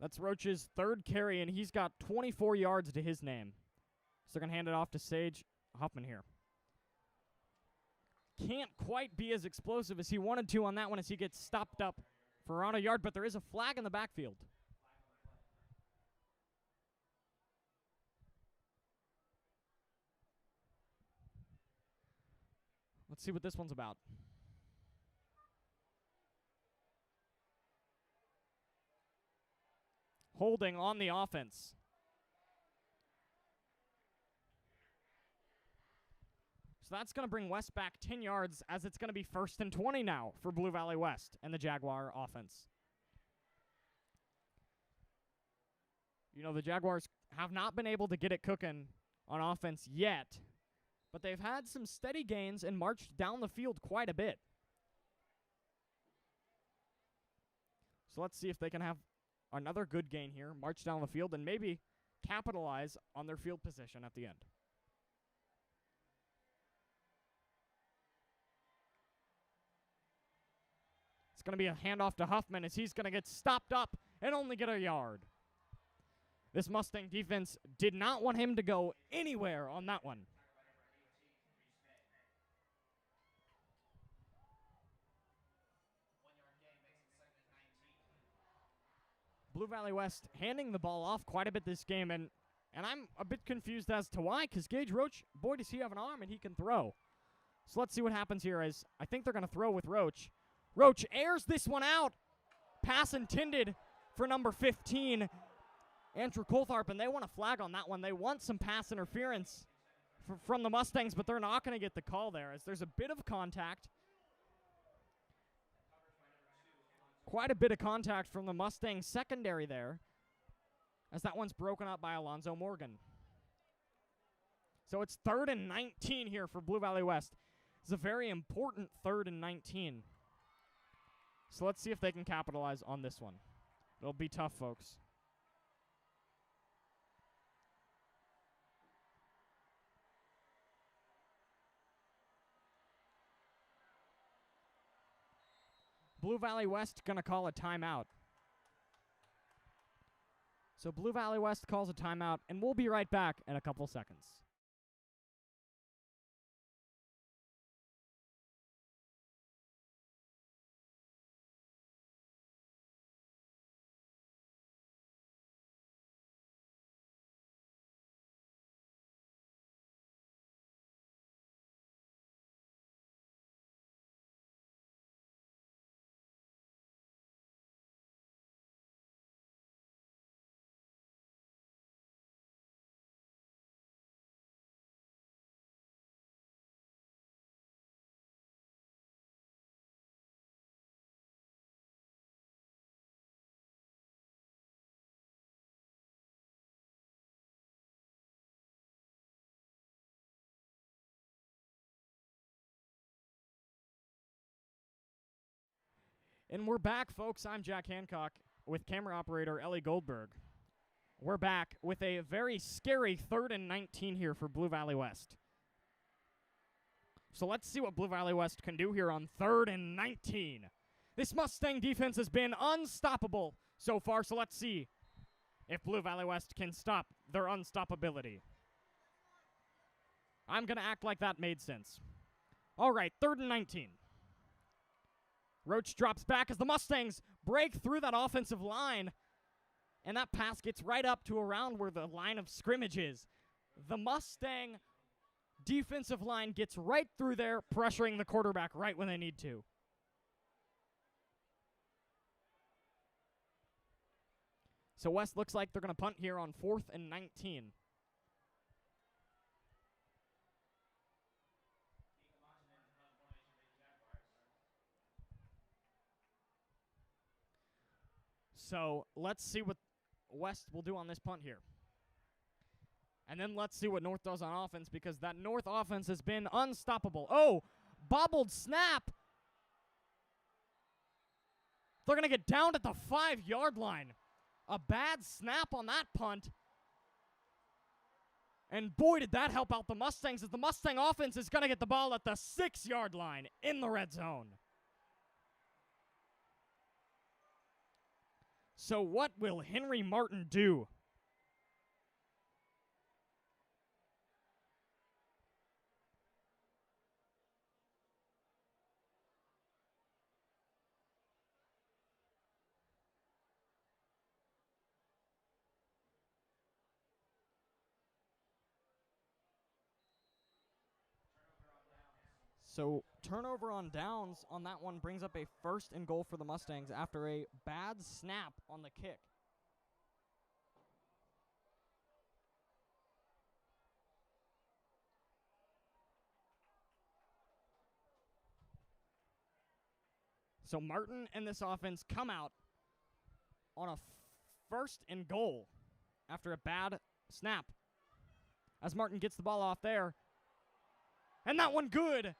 That's Roach's third carry, and he's got 24 yards to his name. So they're going to hand it off to Sage Huffman here. Can't quite be as explosive as he wanted to on that one as he gets stopped up for around a yard, but there is a flag in the backfield. Let's see what this one's about. Holding on the offense. So that's going to bring West back 10 yards, as it's going to be 1st and 20 now for Blue Valley West and the Jaguar offense. You know, the Jaguars have not been able to get it cooking on offense yet, but they've had some steady gains and marched down the field quite a bit. So let's see if they can have another good gain here, march down the field, and maybe capitalize on their field position at the end. It's going to be a handoff to Huffman as he's going to get stopped up and only get a yard. This Mustang defense did not want him to go anywhere on that one. Blue Valley West handing the ball off quite a bit this game, and I'm a bit confused as to why, because Gage Roach, boy, does he have an arm and he can throw. So let's see what happens here, as I think they're going to throw with Roach. Roach airs this one out. Pass intended for number 15, Andrew Coltharp, and they want a flag on that one. They want some pass interference from the Mustangs, but they're not going to get the call there, as there's a bit of contact. Quite a bit of contact from the Mustangs secondary there, as that one's broken up by Alonzo Morgan. So it's 3rd and 19 here for Blue Valley West. It's a very important 3rd and 19. So let's see if they can capitalize on this one. It'll be tough, folks. Blue Valley West going to call a timeout. So Blue Valley West calls a timeout, and we'll be right back in a couple seconds. And we're back, folks. I'm Jack Hancock with camera operator Ellie Goldberg. We're back with a very scary 3rd and 19 here for Blue Valley West. So let's see what Blue Valley West can do here on 3rd and 19. This Mustang defense has been unstoppable so far, so let's see if Blue Valley West can stop their unstoppability. I'm going to act like that made sense. All right, 3rd and 19. Roach drops back as the Mustangs break through that offensive line, and that pass gets right up to around where the line of scrimmage is. The Mustang defensive line gets right through there, pressuring the quarterback right when they need to. So West looks like they're going to punt here on 4th and 19. So let's see what West will do on this punt here. And then let's see what North does on offense, because that North offense has been unstoppable. Oh, bobbled snap. They're going to get down at the 5-yard line. A bad snap on that punt. And boy, did that help out the Mustangs, as the Mustang offense is going to get the ball at the 6-yard line in the red zone. So what will Henry Martin do? So turnover on downs on that one brings up a 1st and goal for the Mustangs after a bad snap on the kick. So Martin and this offense come out on a 1st and goal after a bad snap, as Martin gets the ball off there. And that one good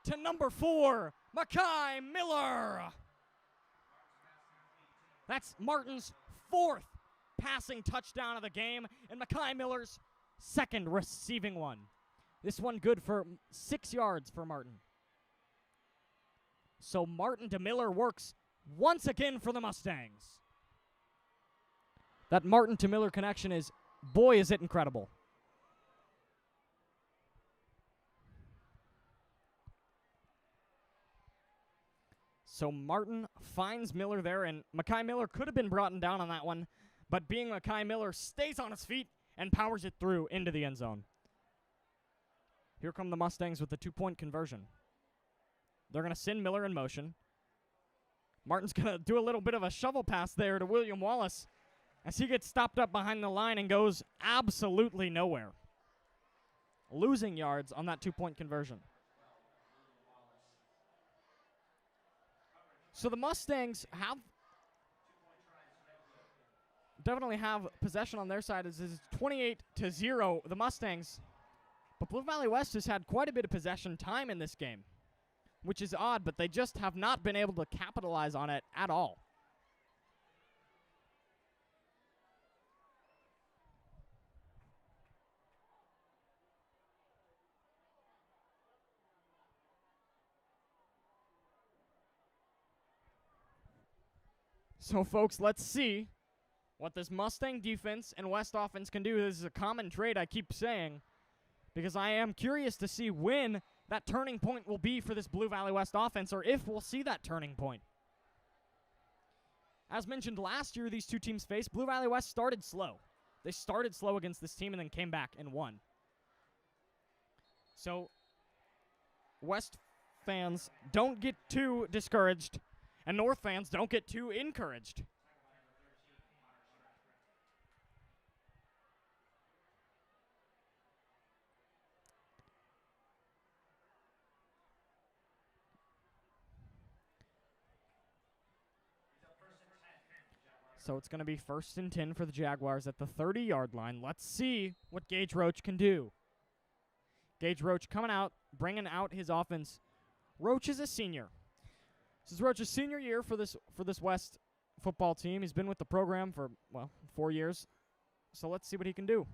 to number 4, Mackay Miller. That's Martin's 4th passing touchdown of the game, and Mackay Miller's 2nd receiving one. This one good for 6 yards for Martin. So Martin to Miller works once again for the Mustangs. That Martin to Miller connection is, boy, is it incredible. So Martin finds Miller there, and Mackay Miller could have been brought down on that one, but being Mackay Miller stays on his feet and powers it through into the end zone. Here come the Mustangs with the 2-point conversion. They're going to send Miller in motion. Martin's going to do a little bit of a shovel pass there to William Wallace as he gets stopped up behind the line and goes absolutely nowhere, losing yards on that 2-point conversion. So the Mustangs definitely have possession on their side. This is 28-0, the Mustangs. But Blue Valley West has had quite a bit of possession time in this game, which is odd, but they just have not been able to capitalize on it at all. So, folks, let's see what this Mustang defense and West offense can do. This is a common trait I keep saying, because I am curious to see when that turning point will be for this Blue Valley West offense, or if we'll see that turning point. As mentioned last year, these two teams faced. Blue Valley West started slow. They started slow against this team and then came back and won. So, West fans, don't get too discouraged. And North fans, don't get too encouraged. So it's going to be 1st and 10 for the Jaguars at the 30-yard line. Let's see what Gage Roach can do. Gage Roach coming out, bringing out his offense. Roach is a senior. This is Roach's senior year for this West football team. He's been with the program for, 4 years. So let's see what he can do.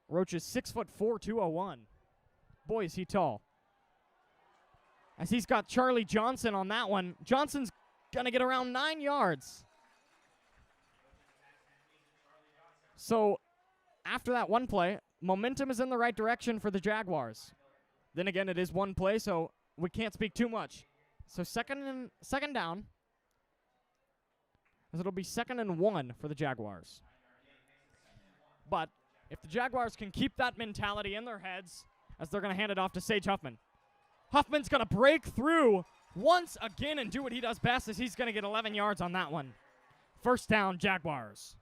Roach is 6'4", 201. Boy, is he tall. As he's got Charlie Johnson on that one. Johnson's going to get around 9 yards. So after that one play, momentum is in the right direction for the Jaguars. Then again, it is one play, so we can't speak too much. So second down, as it'll be 2nd and 1 for the Jaguars. But if the Jaguars can keep that mentality in their heads, as they're going to hand it off to Sage Huffman. Huffman's going to break through once again and do what he does best, as he's going to get 11 yards on that one. First down, Jaguars.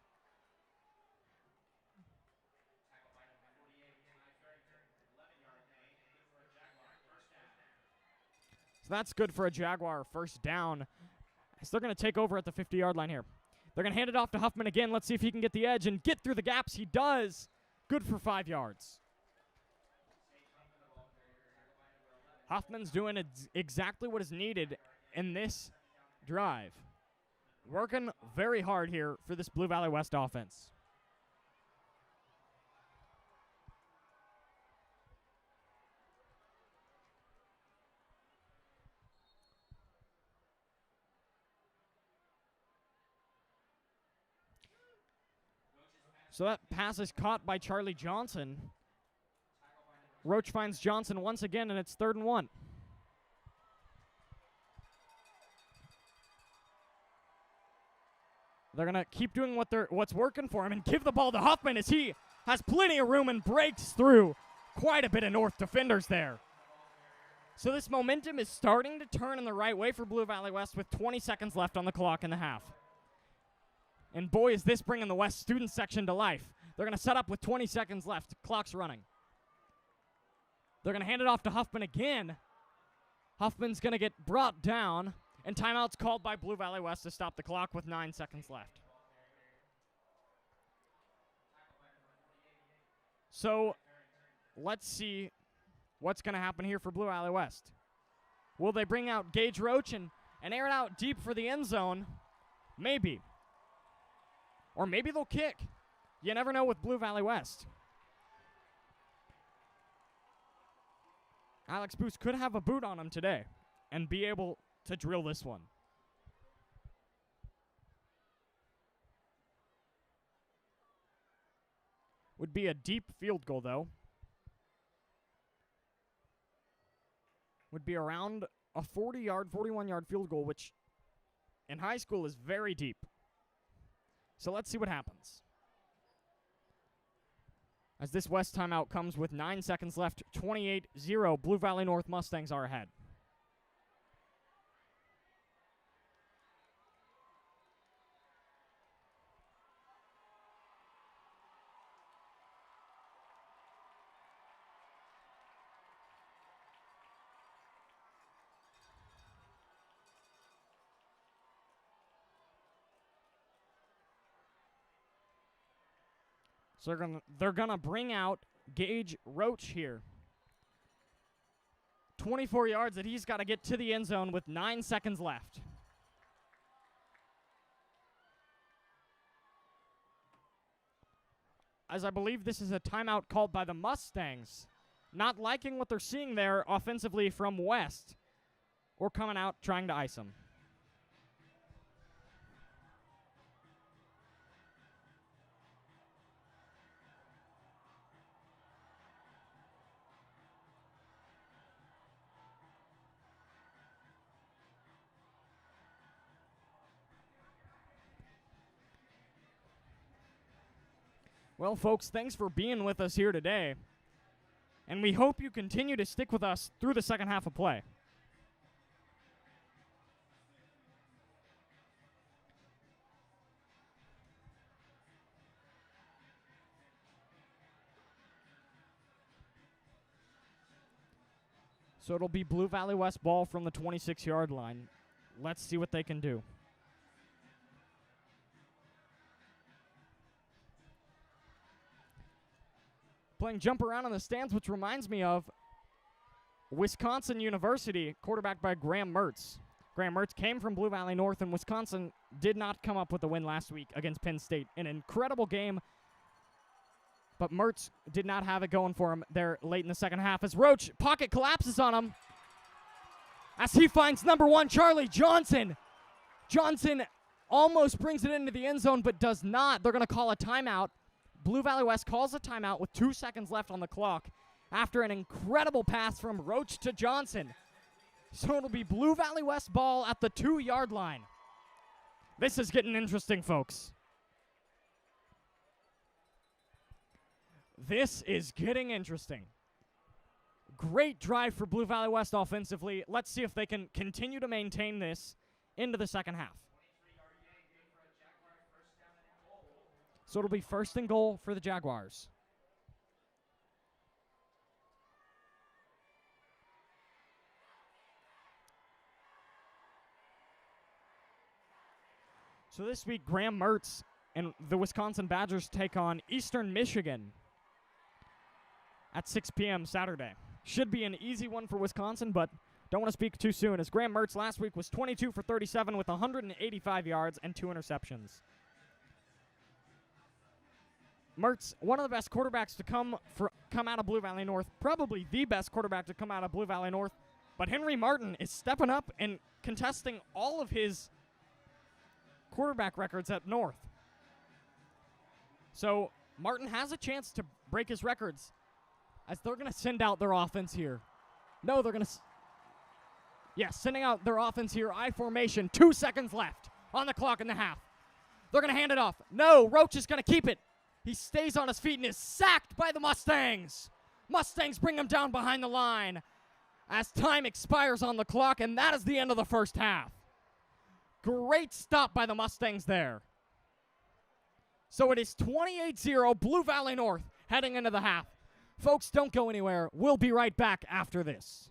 So that's good for a Jaguar first down. So they're going to take over at the 50-yard line here. They're going to hand it off to Huffman again. Let's see if he can get the edge and get through the gaps. He does. Good for 5 yards. Huffman's doing exactly what is needed in this drive. Working very hard here for this Blue Valley West offense. So that pass is caught by Charlie Johnson. Roach finds Johnson once again, and it's 3rd and 1. They're going to keep doing what's working for him and give the ball to Huffman, as he has plenty of room and breaks through quite a bit of North defenders there. So this momentum is starting to turn in the right way for Blue Valley West with 20 seconds left on the clock in the half. And boy, is this bringing the West student section to life. They're going to set up with 20 seconds left. Clock's running. They're going to hand it off to Huffman again. Huffman's going to get brought down, and timeout's called by Blue Valley West to stop the clock with 9 seconds left. So let's see what's going to happen here for Blue Valley West. Will they bring out Gage Roach and air it out deep for the end zone? Maybe. Or maybe they'll kick. You never know with Blue Valley West. Alex Booth could have a boot on him today and be able to drill this one. Would be a deep field goal, though. Would be around a 40-yard, 41-yard field goal, which in high school is very deep. So let's see what happens. As this West timeout comes with 9 seconds left, 28-0, Blue Valley North Mustangs are ahead. So they're gonna bring out Gage Roach here. 24 yards that he's got to get to the end zone with 9 seconds left. As I believe this is a timeout called by the Mustangs. Not liking what they're seeing there offensively from West. Or coming out trying to ice them. Well, folks, thanks for being with us here today. And we hope you continue to stick with us through the second half of play. So it'll be Blue Valley West ball from the 26-yard line. Let's see what they can do. Playing jump around in the stands, which reminds me of Wisconsin University, quarterbacked by Graham Mertz. Graham Mertz came from Blue Valley North, and Wisconsin did not come up with a win last week against Penn State. An incredible game, but Mertz did not have it going for him there late in the second half as Roach pocket collapses on him as he finds number 1, Charlie Johnson. Johnson almost brings it into the end zone, but does not. They're going to call a timeout. Blue Valley West calls a timeout with 2 seconds left on the clock after an incredible pass from Roach to Johnson. So it'll be Blue Valley West ball at the 2-yard line. This is getting interesting, folks. This is getting interesting. Great drive for Blue Valley West offensively. Let's see if they can continue to maintain this into the second half. So it'll be 1st and goal for the Jaguars. So this week, Graham Mertz and the Wisconsin Badgers take on Eastern Michigan at 6 p.m. Saturday. Should be an easy one for Wisconsin, but don't want to speak too soon, as Graham Mertz last week was 22 for 37 with 185 yards and 2 interceptions. Mertz, one of the best quarterbacks to come out of Blue Valley North, probably the best quarterback to come out of Blue Valley North, but Henry Martin is stepping up and contesting all of his quarterback records at North. So Martin has a chance to break his records as they're going to send out their offense here. No, they're going to... sending out their offense here. I formation. 2 seconds left on the clock in the half. They're going to hand it off. No, Roach is going to keep it. He stays on his feet and is sacked by the Mustangs. Mustangs bring him down behind the line as time expires on the clock, and that is the end of the first half. Great stop by the Mustangs there. So it is 28-0 Blue Valley North heading into the half. Folks, don't go anywhere. We'll be right back after this.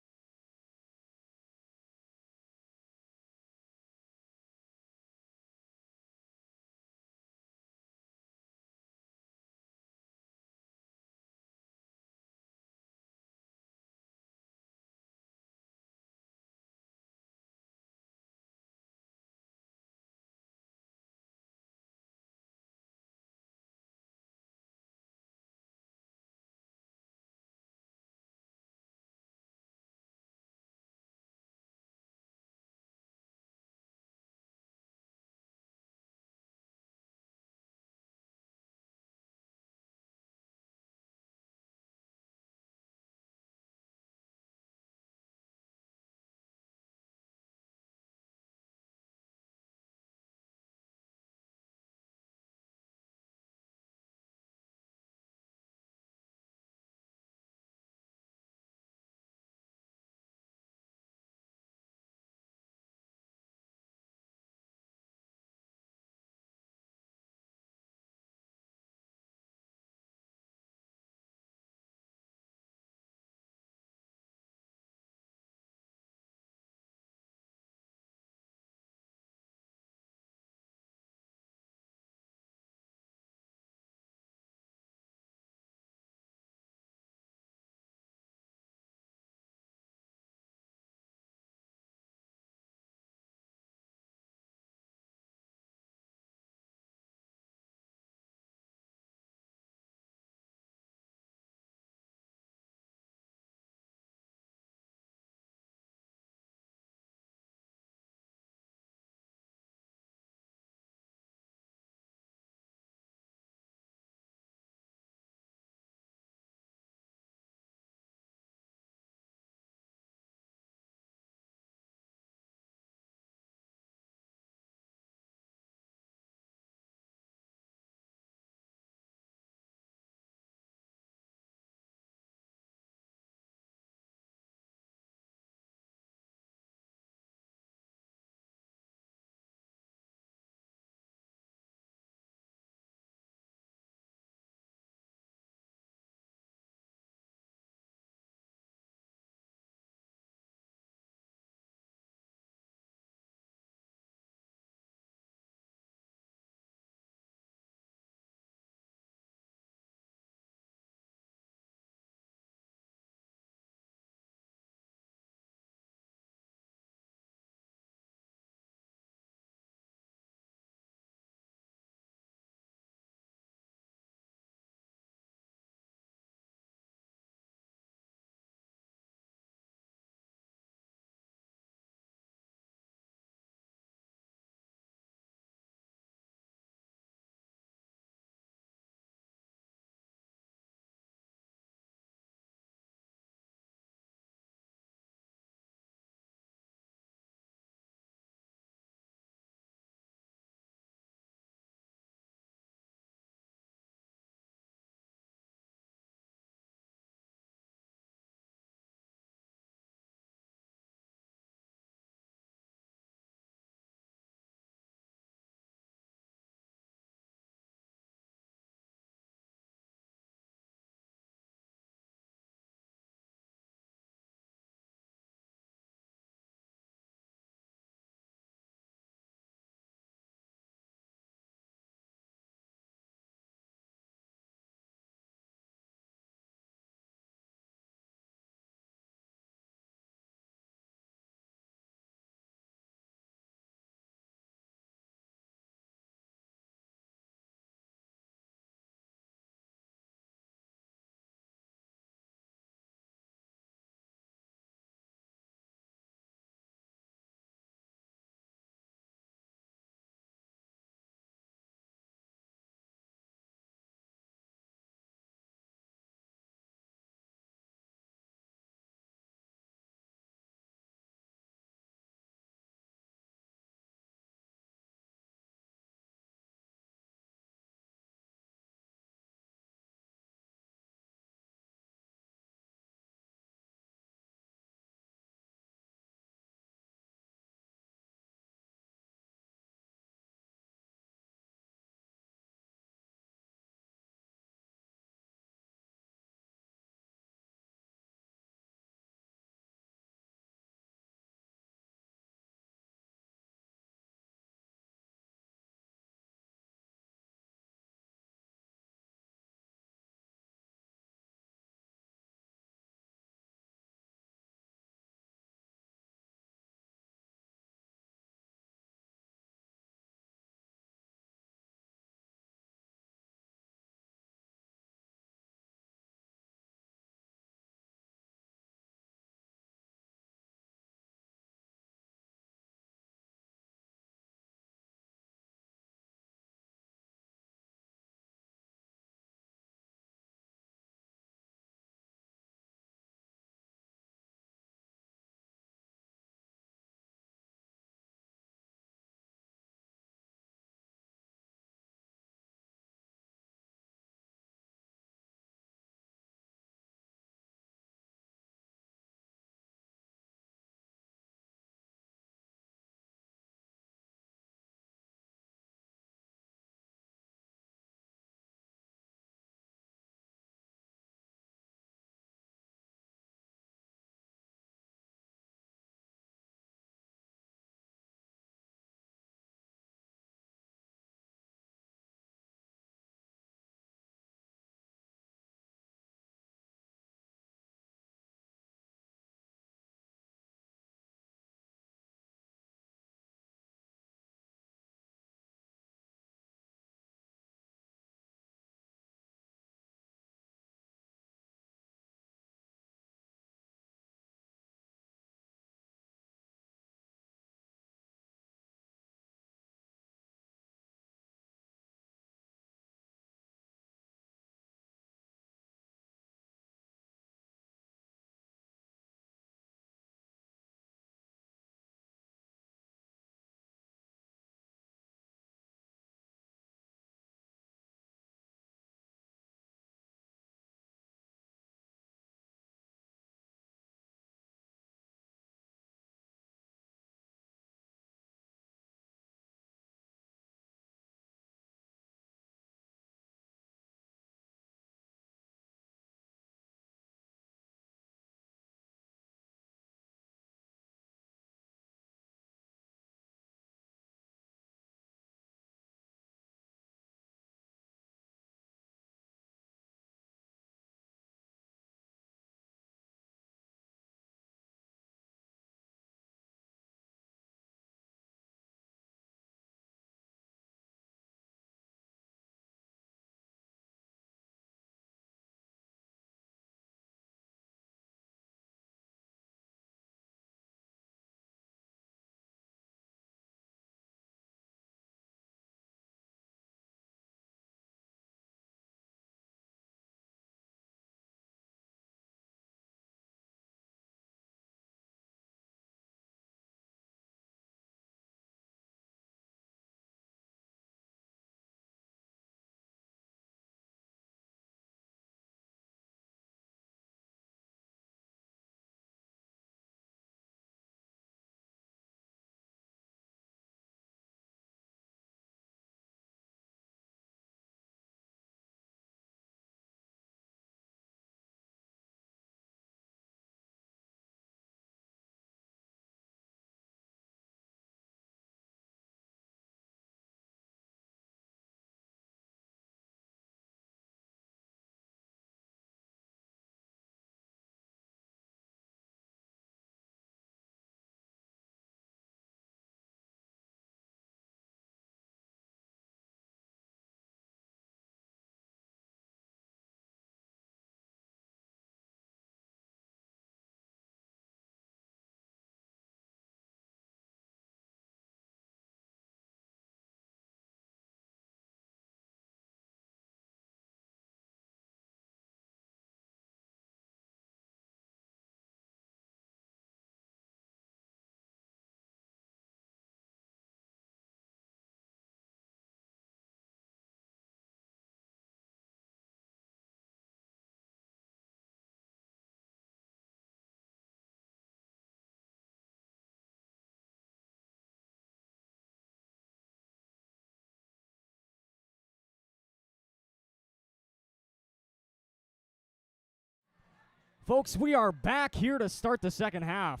Folks, we are back here to start the second half.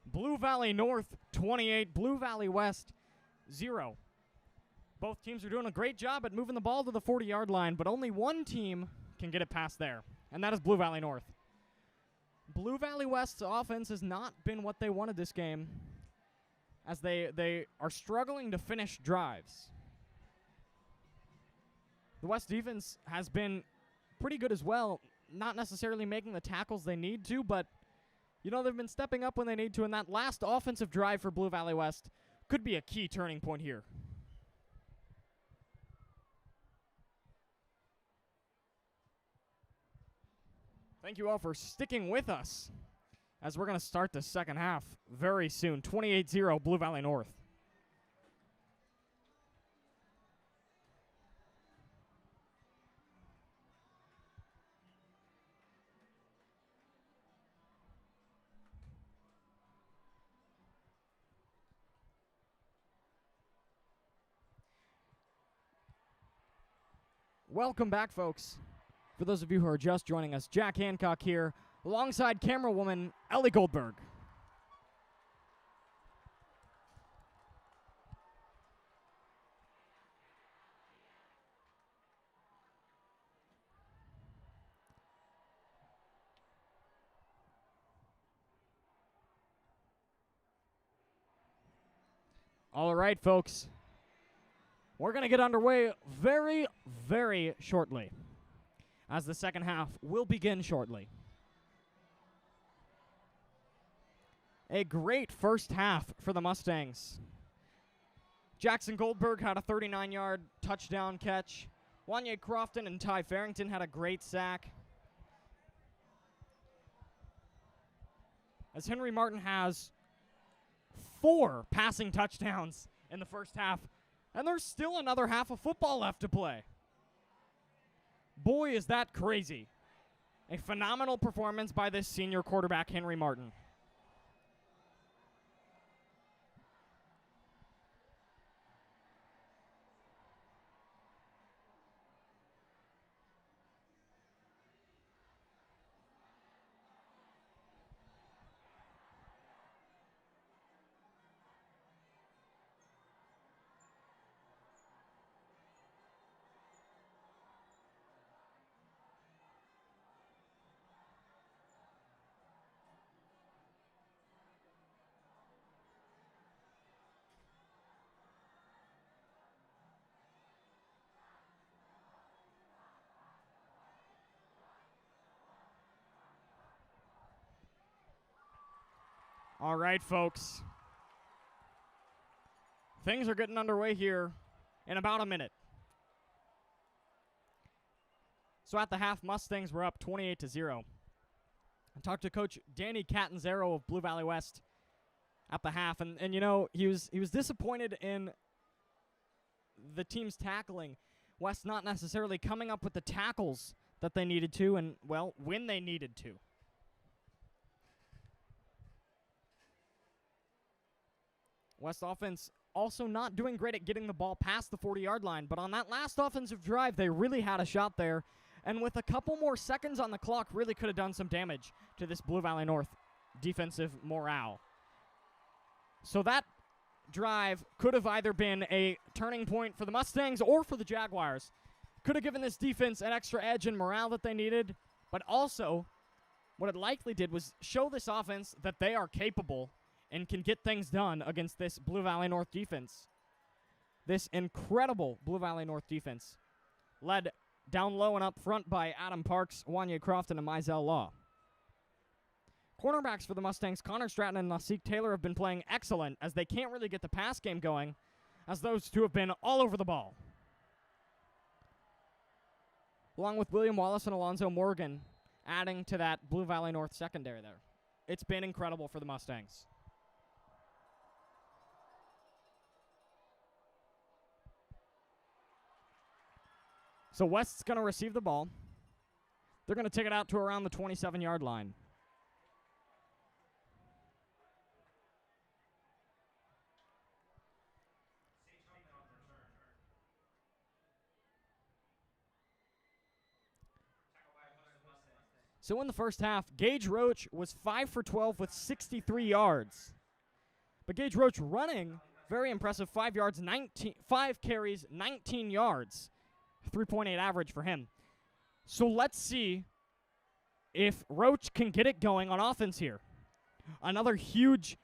Blue Valley North 28, Blue Valley West 0. Both teams are doing a great job at moving the ball to the 40-yard line, but only one team can get it past there, and that is Blue Valley North. Blue Valley West's offense has not been what they wanted this game, as they are struggling to finish drives. The West defense has been pretty good as well, not necessarily making the tackles they need to, but, you know, they've been stepping up when they need to, and that last offensive drive for Blue Valley West could be a key turning point here. Thank you all for sticking with us as we're going to start the second half very soon. 28-0 Blue Valley North. Welcome back, folks. For those of you who are just joining us, Jack Hancock here, alongside camerawoman Ellie Goldberg. All right, folks. We're going to get underway very, very shortly, as the second half will begin shortly. A great first half for the Mustangs. Jackson Goldberg had a 39-yard touchdown catch. Wanye Crofton and Ty Farrington had a great sack. As Henry Martin has 4 passing touchdowns in the first half, and there's still another half of football left to play. Boy, is that crazy. A phenomenal performance by this senior quarterback, Henry Martin. All right, folks. Things are getting underway here in about a minute. So at the half, Mustangs were up 28-0. I talked to Coach Danny Catanzaro of Blue Valley West at the half, and you know, he was disappointed in the team's tackling. West not necessarily coming up with the tackles that they needed to, and, well, when they needed to. West offense also not doing great at getting the ball past the 40-yard line, but on that last offensive drive, they really had a shot there, and with a couple more seconds on the clock, really could have done some damage to this Blue Valley North defensive morale. So that drive could have either been a turning point for the Mustangs or for the Jaguars. Could have given this defense an extra edge and morale that they needed, but also what it likely did was show this offense that they are capable and can get things done against this Blue Valley North defense. This incredible Blue Valley North defense, led down low and up front by Adam Parks, Wanye Crofton, and Mizell Law. Cornerbacks for the Mustangs, Connor Stratton and Nasik Taylor, have been playing excellent, as they can't really get the pass game going, as those two have been all over the ball. Along with William Wallace and Alonzo Morgan adding to that Blue Valley North secondary there. It's been incredible for the Mustangs. So West's going to receive the ball. They're going to take it out to around the 27-yard line. So in the first half, Gage Roach was 5 for 12 with 63 yards. But Gage Roach running, very impressive, 5 carries, 19 yards. 3.8 average for him. So let's see if Roach can get it going on offense here. Another huge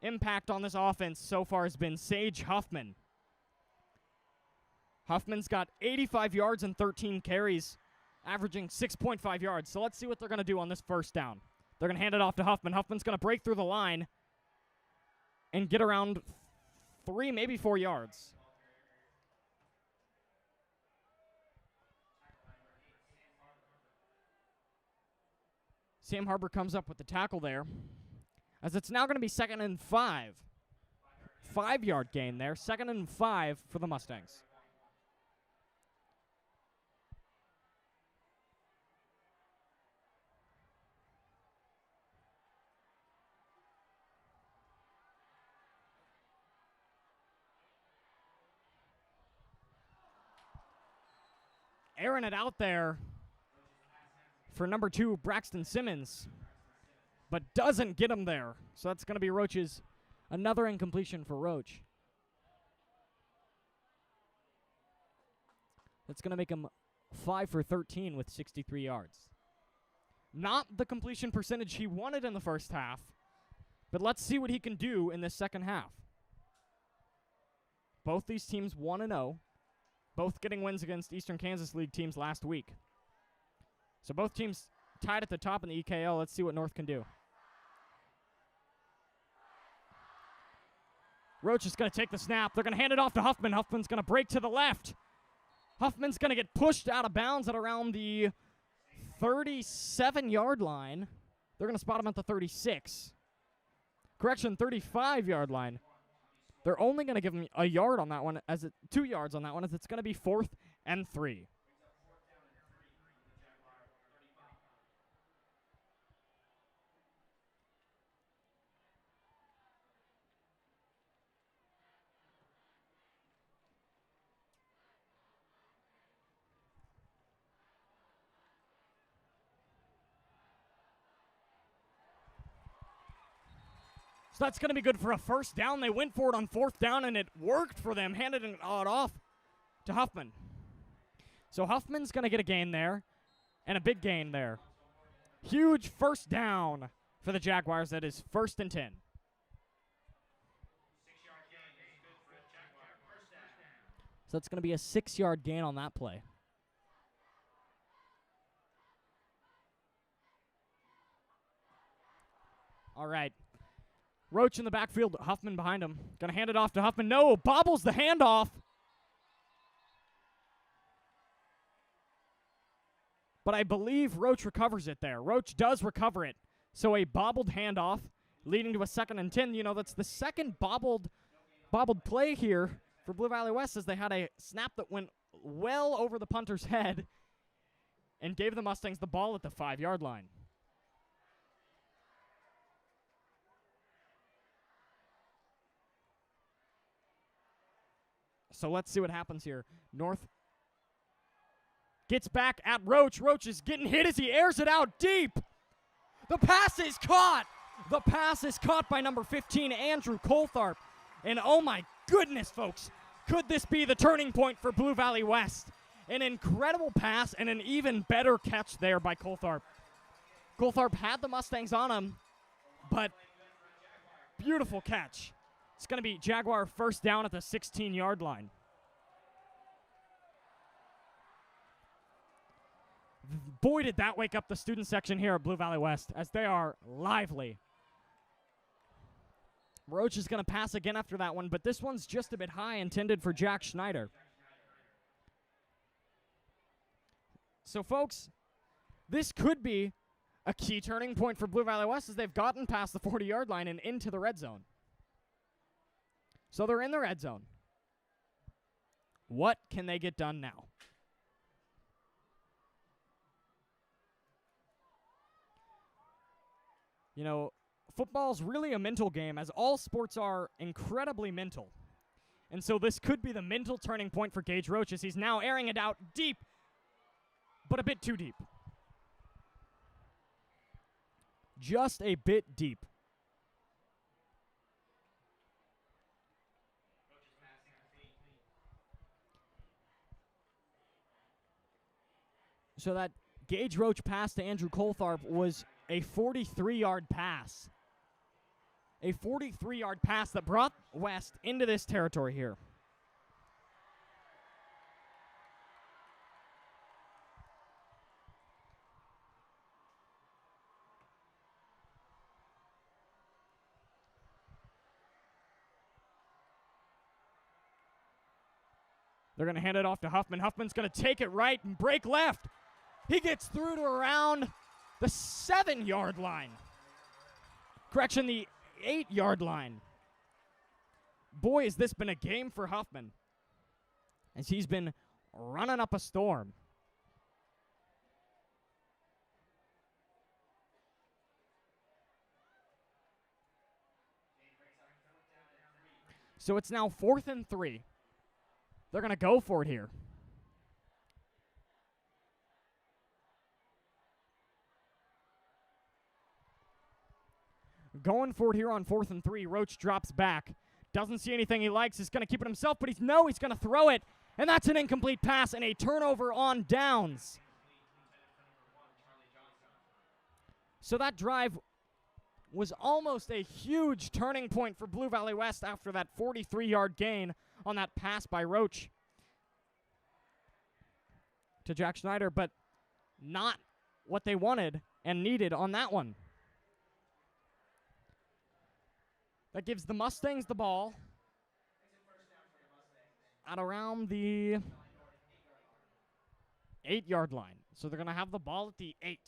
impact on this offense so far has been Sage Huffman. Huffman's got 85 yards and 13 carries, averaging 6.5 yards. So let's see what they're going to do on this first down. They're going to hand it off to Huffman. Huffman's going to break through the line and get around 3, maybe 4 yards. Sam Harbor comes up with the tackle there, as it's now going to be 2nd and 5. 5-yard gain there, 2nd and 5 for the Mustangs. Airing it out there for number 2, Braxton Simmons, but doesn't get him there. So that's going to be Roach's, another incompletion for Roach. That's going to make him 5 for 13 with 63 yards. Not the completion percentage he wanted in the first half, but let's see what he can do in this second half. Both these teams 1-0. Both getting wins against Eastern Kansas League teams last week. So both teams tied at the top in the EKL. Let's see what North can do. Roach is going to take the snap. They're going to hand it off to Huffman. Huffman's going to break to the left. Huffman's going to get pushed out of bounds at around the 37-yard line. They're going to spot him at the 36. Correction, 35-yard line. They're only going to give him a yard on that one, 2 yards on that one, as it's going to be 4th and 3. So that's going to be good for a first down. They went for it on 4th down, and it worked for them. Handed it off to Huffman. So Huffman's going to get a gain there, and a big gain there. Huge first down for the Jaguars. That is 1st and 10. So that's going to be a 6-yard gain on that play. All right. Roach in the backfield, Huffman behind him. Gonna hand it off to Huffman. No, bobbles the handoff. But I believe Roach recovers it there. Roach does recover it. So a bobbled handoff leading to a 2nd and 10. You know, that's the second bobbled play here for Blue Valley West, as they had a snap that went well over the punter's head and gave the Mustangs the ball at the 5-yard line. So let's see what happens here. North gets back at Roach. Roach is getting hit as he airs it out deep. The pass is caught. The pass is caught by number 15, Andrew Coltharp. And oh my goodness, folks, could this be the turning point for Blue Valley West? An incredible pass and an even better catch there by Coltharp. Coltharp had the Mustangs on him, but beautiful catch. It's going to be Jaguar first down at the 16-yard line. Boy, did that wake up the student section here at Blue Valley West, as they are lively. Roach is going to pass again after that one, but this one's just a bit high, intended for Jack Schneider. So, folks, this could be a key turning point for Blue Valley West, as they've gotten past the 40-yard line and into the red zone. So they're in the red zone. What can they get done now? You know, football's really a mental game, as all sports are incredibly mental. And so this could be the mental turning point for Gage Roach, as he's now airing it out deep, but a bit too deep. just a bit deep. So that Gage Roach pass to Andrew Coltharp was a 43-yard pass. A 43-yard pass that brought West into this territory here. They're going to hand it off to Huffman. Huffman's going to take it right and break left. He gets through to around the 7-yard line. Correction, the 8-yard line. Boy, has this been a game for Huffman, as he's been running up a storm. So it's now 4th and 3. They're going to go for it here. Going for it here on 4th and 3. Roach drops back. Doesn't see anything he likes. He's going to keep it himself, but he's going to throw it. And that's an incomplete pass and a turnover on downs. So that drive was almost a huge turning point for Blue Valley West after that 43-yard gain on that pass by Roach to Jack Schneider, but not what they wanted and needed on that one. That gives the Mustangs the ball at around the 8-yard line. So they're going to have the ball at the 8,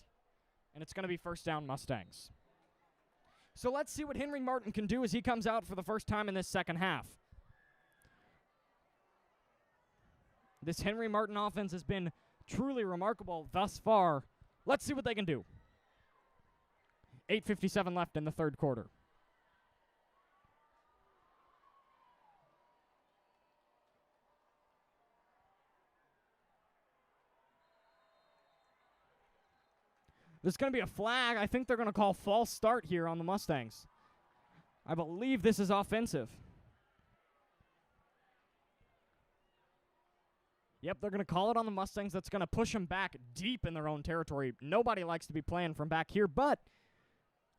and it's going to be first down Mustangs. So let's see what Henry Martin can do as he comes out for the first time in this second half. This Henry Martin offense has been truly remarkable thus far. Let's see what they can do. 8:57 left in the third quarter. There's going to be a flag. I think they're going to call false start here on the Mustangs. I believe this is offensive. Yep, they're going to call it on the Mustangs. That's going to push them back deep in their own territory. Nobody likes to be playing from back here, but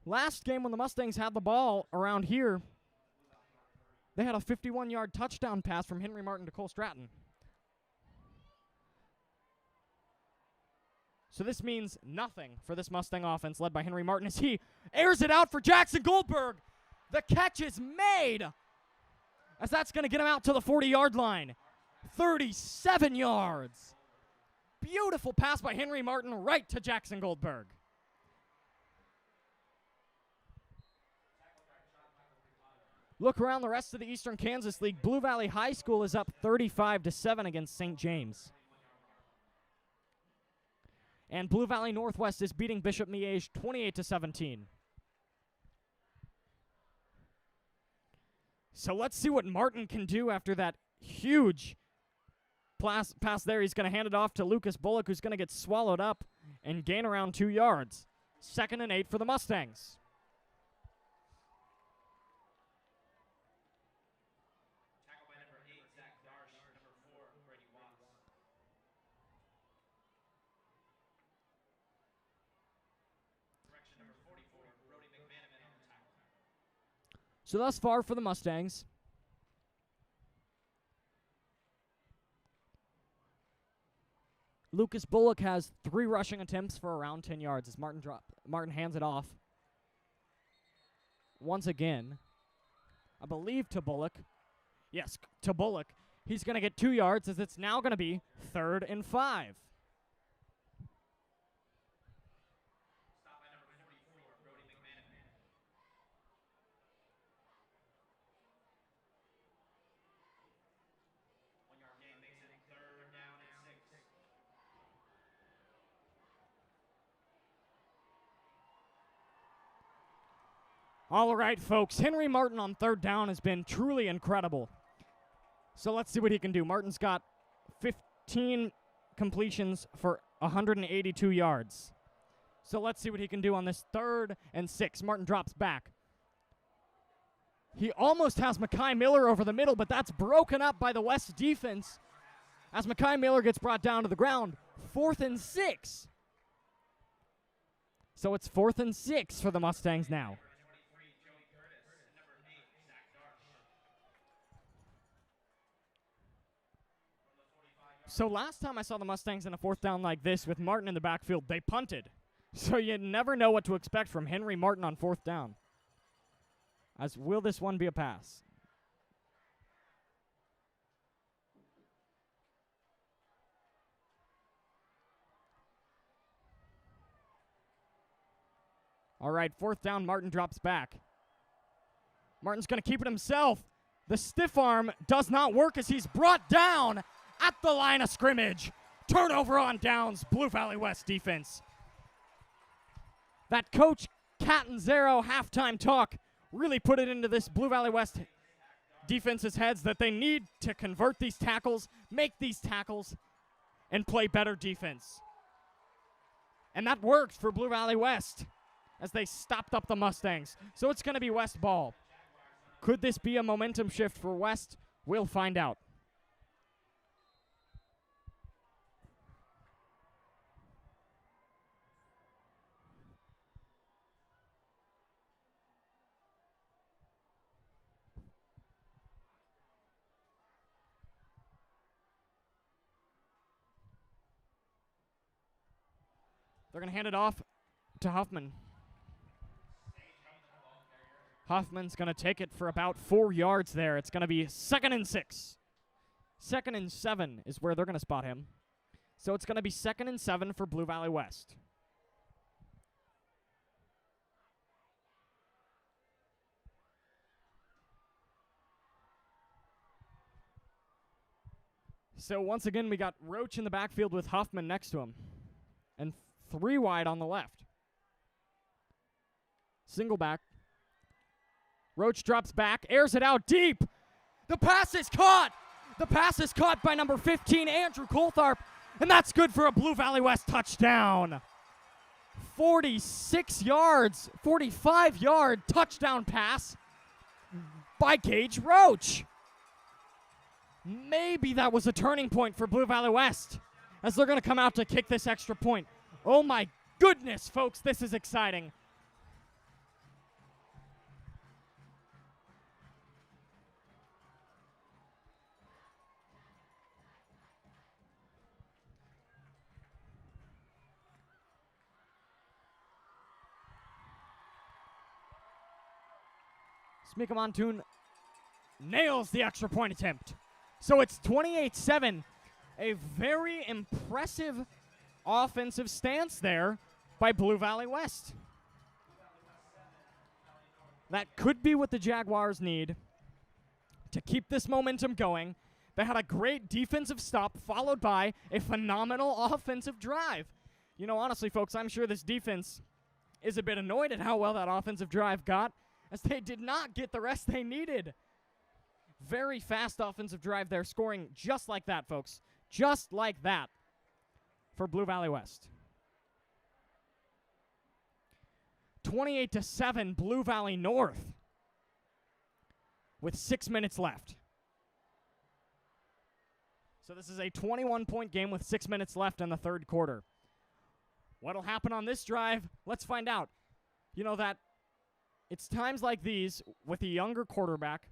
last game when the Mustangs had the ball around here, they had a 51-yard touchdown pass from Henry Martin to Cole Stratton. So this means nothing for this Mustang offense led by Henry Martin as he airs it out for Jackson Goldberg. The catch is made, as that's going to get him out to the 40-yard line. 37 yards. Beautiful pass by Henry Martin right to Jackson Goldberg. Look around the rest of the Eastern Kansas League. Blue Valley High School is up 35-7 against St. James. And Blue Valley Northwest is beating Bishop Miege 28-17. So let's see what Martin can do after that huge pass there. He's going to hand it off to Lucas Bullock, who's going to get swallowed up and gain around 2 yards. 2nd and 8 for the Mustangs. So thus far for the Mustangs, Lucas Bullock has 3 rushing attempts for around 10 yards as Martin hands it off. Once again, I believe to Bullock. Yes, to Bullock. He's going to get 2 yards as it's now going to be 3rd and 5. All right, folks. Henry Martin on 3rd down has been truly incredible. So let's see what he can do. Martin's got 15 completions for 182 yards. So let's see what he can do on this 3rd and 6. Martin drops back. He almost has Mekhi Miller over the middle, but that's broken up by the West defense as Mekhi Miller gets brought down to the ground. 4th and 6. So it's 4th and 6 for the Mustangs now. So last time I saw the Mustangs in a 4th down like this with Martin in the backfield, they punted. So you never know what to expect from Henry Martin on 4th down. As will this one be a pass? All right, 4th down, Martin drops back. Martin's going to keep it himself. The stiff arm does not work as he's brought down at the line of scrimmage. Turnover on downs, Blue Valley West defense. That Coach Catanzaro halftime talk really put it into this Blue Valley West defense's heads that they need to convert these tackles, make these tackles, and play better defense. And that worked for Blue Valley West as they stopped up the Mustangs. So it's going to be West ball. Could this be a momentum shift for West? We'll find out. They're going to hand it off to Huffman. Huffman's going to take it for about 4 yards there. It's going to be 2nd and 6. 2nd and 7 is where they're going to spot him. So it's going to be 2nd and 7 for Blue Valley West. So once again, we got Roach in the backfield with Huffman next to him. And 3 wide on the left. Single back. Roach drops back, airs it out deep. The pass is caught. The pass is caught by number 15, Andrew Coltharp, and that's good for a Blue Valley West touchdown. 46 yards, 45-yard touchdown pass by Gage Roach. Maybe that was a turning point for Blue Valley West as they're going to come out to kick this extra point. Oh my goodness, folks, this is exciting. Smika Montoon nails the extra point attempt. So it's 28-7. A very impressive offensive stance there by Blue Valley West. That could be what the Jaguars need to keep this momentum going. They had a great defensive stop followed by a phenomenal offensive drive. You know, honestly, folks, I'm sure this defense is a bit annoyed at how well that offensive drive got, as they did not get the rest they needed. Very fast offensive drive there, scoring just like that, folks. Just like that for Blue Valley West. 28-7, Blue Valley North with 6 minutes left. So this is a 21-point game with 6 minutes left in the third quarter. What'll happen on this drive? Let's find out. You know that it's times like these with a younger quarterback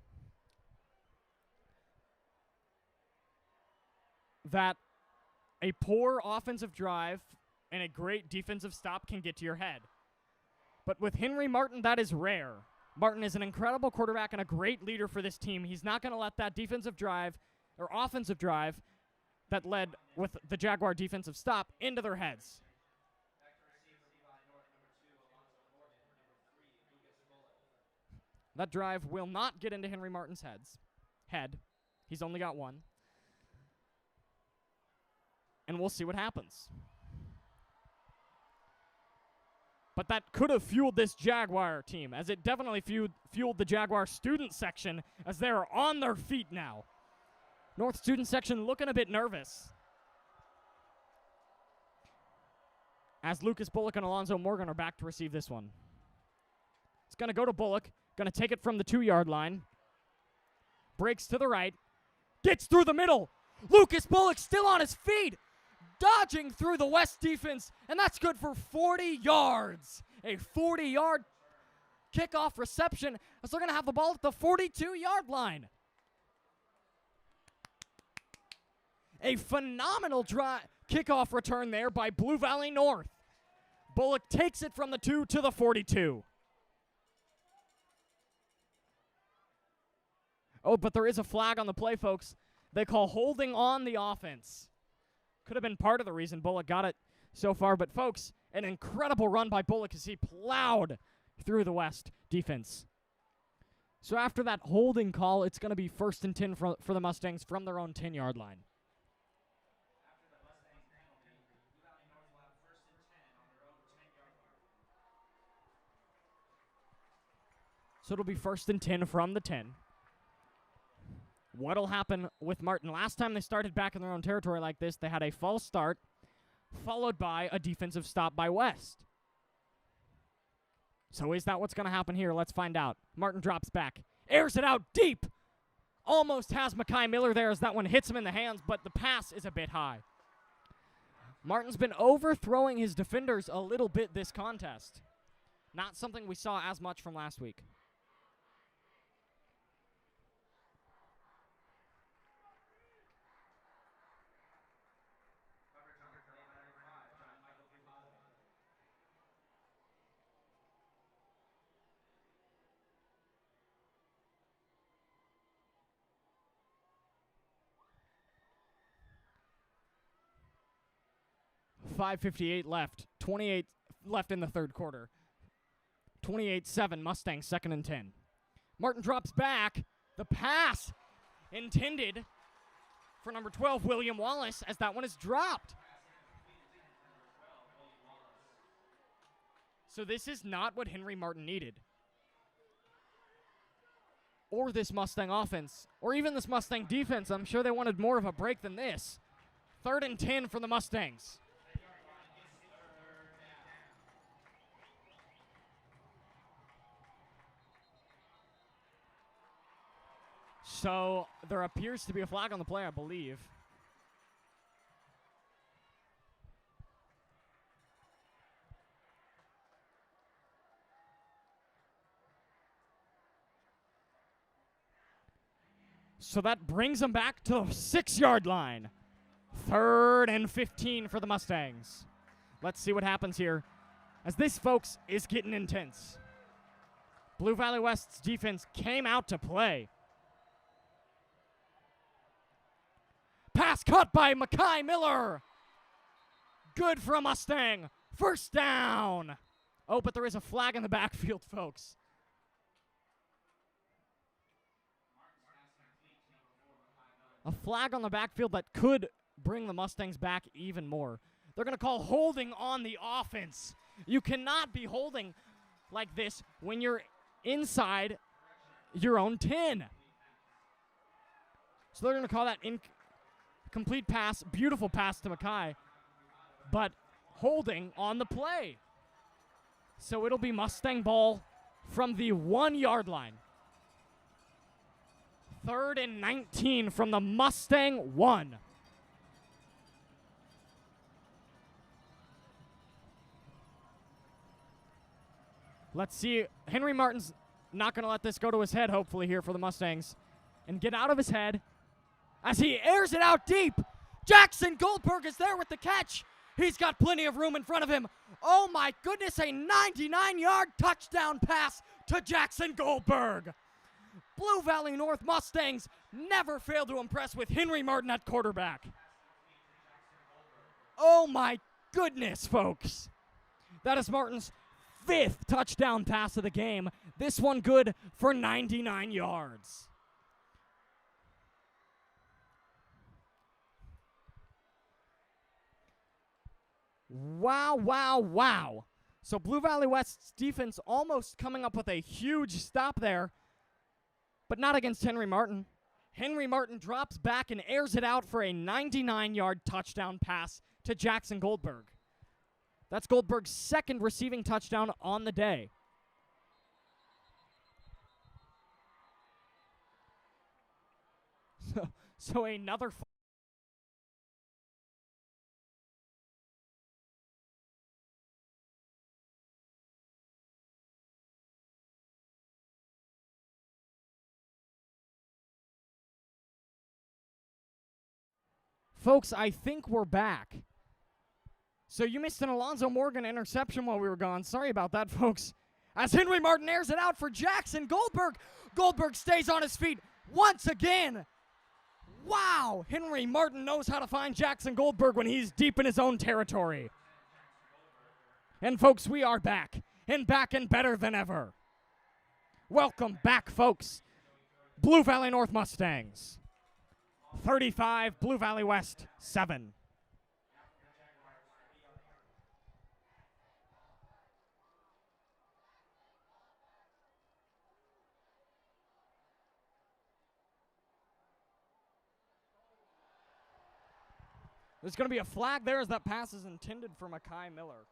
that a poor offensive drive and a great defensive stop can get to your head. But with Henry Martin, that is rare. Martin is an incredible quarterback and a great leader for this team. He's not going to let that defensive drive or offensive drive that led with the Jaguar defensive stop into their heads. That drive will not get into Henry Martin's head. He's only got one. And we'll see what happens. But that could have fueled this Jaguar team, as it definitely fueled the Jaguar student section, as they're on their feet now. North student section looking a bit nervous. as Lucas Bullock and Alonzo Morgan are back to receive this one. It's going to go to Bullock. Going to take it from the 2-yard line. Breaks to the right. Gets through the middle. Lucas Bullock still on his feet. Dodging through the West defense. And that's good for 40 yards. A 40-yard kickoff reception as they're going to have the ball at the 42-yard line. A phenomenal kickoff return there by Blue Valley North. Bullock takes it from the 2 to the 42. Oh, but there is a flag on the play, folks. They call holding on the offense. Could have been part of the reason Bullock got it so far. But, folks, an incredible run by Bullock as he plowed through the West defense. So after that holding call, it's going to be 1st and 10 for the Mustangs from their own 10-yard line. So it'll be 1st and 10 from the 10. What'll happen with Martin? Last time they started back in their own territory like this, they had a false start, followed by a defensive stop by West. So is that what's going to happen here? Let's find out. Martin drops back, airs it out deep. Almost has Mekhi Miller there as that one hits him in the hands, but the pass is a bit high. Martin's been overthrowing his defenders a little bit this contest. Not something we saw as much from last week. .558 left. 28 left in the third quarter. 28-7, Mustangs, 2nd and 10. Martin drops back. The pass intended for number 12, William Wallace, as that one is dropped. So this is not what Henry Martin needed. Or this Mustang offense. Or even this Mustang defense. I'm sure they wanted more of a break than this. 3rd and 10 for the Mustangs. So there appears to be a flag on the play, I believe. So that brings them back to the 6-yard line. 3rd and 15 for the Mustangs. Let's see what happens here, as this, folks, is getting intense. Blue Valley West's defense came out to play. Pass cut by Mekhi Miller. Good for a Mustang. 1st down. Oh, but there is a flag in the backfield, folks. A flag on the backfield that could bring the Mustangs back even more. They're going to call holding on the offense. You cannot be holding like this when you're inside your own 10. So they're going to call that incomplete pass, beautiful pass to Mekhi, but holding on the play. So it'll be Mustang ball from the 1-yard line. 3rd and 19 from the Mustang 1. Let's see. Henry Martin's not going to let this go to his head, hopefully, here for the Mustangs. And get out of his head as he airs it out deep. Jackson Goldberg is there with the catch. He's got plenty of room in front of him. Oh, my goodness, a 99-yard touchdown pass to Jackson Goldberg. Blue Valley North Mustangs never fail to impress with Henry Martin at quarterback. Oh, my goodness, folks. That is Martin's 5th touchdown pass of the game. This one good for 99 yards. Wow, wow, wow. So Blue Valley West's defense almost coming up with a huge stop there, but not against Henry Martin. Henry Martin drops back and airs it out for a 99-yard touchdown pass to Jackson Goldberg. That's Goldberg's second receiving touchdown on the day. So another... Folks, I think we're back. So you missed an Alonzo Morgan interception while we were gone. Sorry about that, folks. As Henry Martin airs it out for Jackson Goldberg. Goldberg stays on his feet once again. Wow! Henry Martin knows how to find Jackson Goldberg when he's deep in his own territory. And folks, we are back. And back and better than ever. Welcome back, folks. Blue Valley North Mustangs. 35, Blue Valley West, 7. There's going to be a flag there as that pass is intended for Mekhi Miller.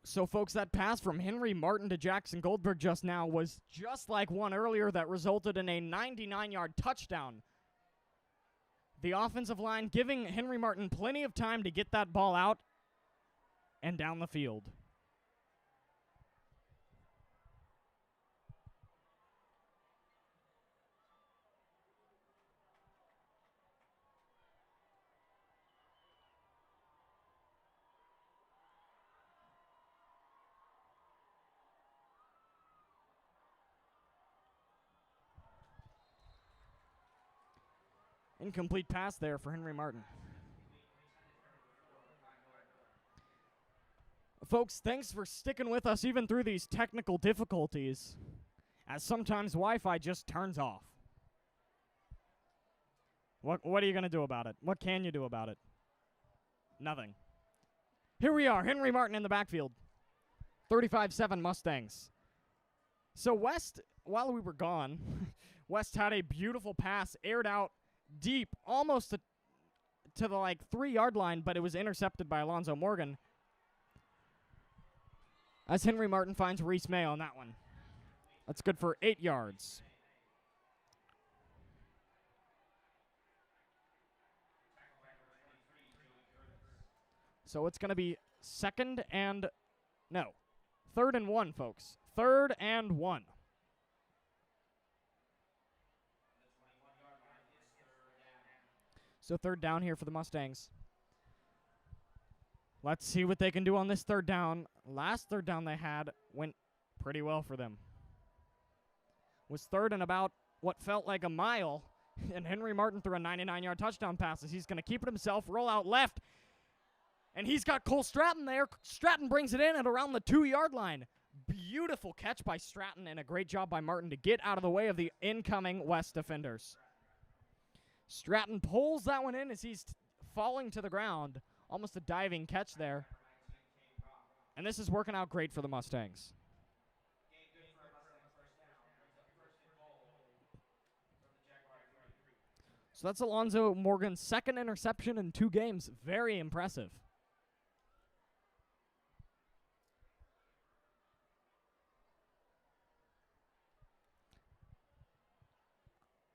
So, folks, that pass from Henry Martin to Jackson Goldberg just now was just like one earlier that resulted in a 99-yard touchdown. The offensive line giving Henry Martin plenty of time to get that ball out and down the field. Incomplete pass there for Henry Martin. Folks, thanks for sticking with us even through these technical difficulties, as sometimes Wi-Fi just turns off. What are you going to do about it? What can you do about it? Nothing. Here we are, Henry Martin in the backfield. 35-7 Mustangs. So West, while we were gone, West had a beautiful pass aired out deep, almost to the 3-yard line, but it was intercepted by Alonzo Morgan. As Henry Martin finds Reese May on that one. That's good for 8 yards. So it's going to be third and 1, folks. 3rd and 1. So 3rd down here for the Mustangs. Let's see what they can do on this 3rd down. Last 3rd down they had went pretty well for them. Was 3rd and about what felt like a mile, and Henry Martin threw a 99-yard touchdown pass as he's going to keep it himself, roll out left, and he's got Cole Stratton there. Stratton brings it in at around the 2-yard line. Beautiful catch by Stratton and a great job by Martin to get out of the way of the incoming West defenders. Stratton pulls that one in as he's falling to the ground. Almost a diving catch there. And this is working out great for the Mustangs. So that's Alonzo Morgan's 2nd interception in 2 games. Very impressive.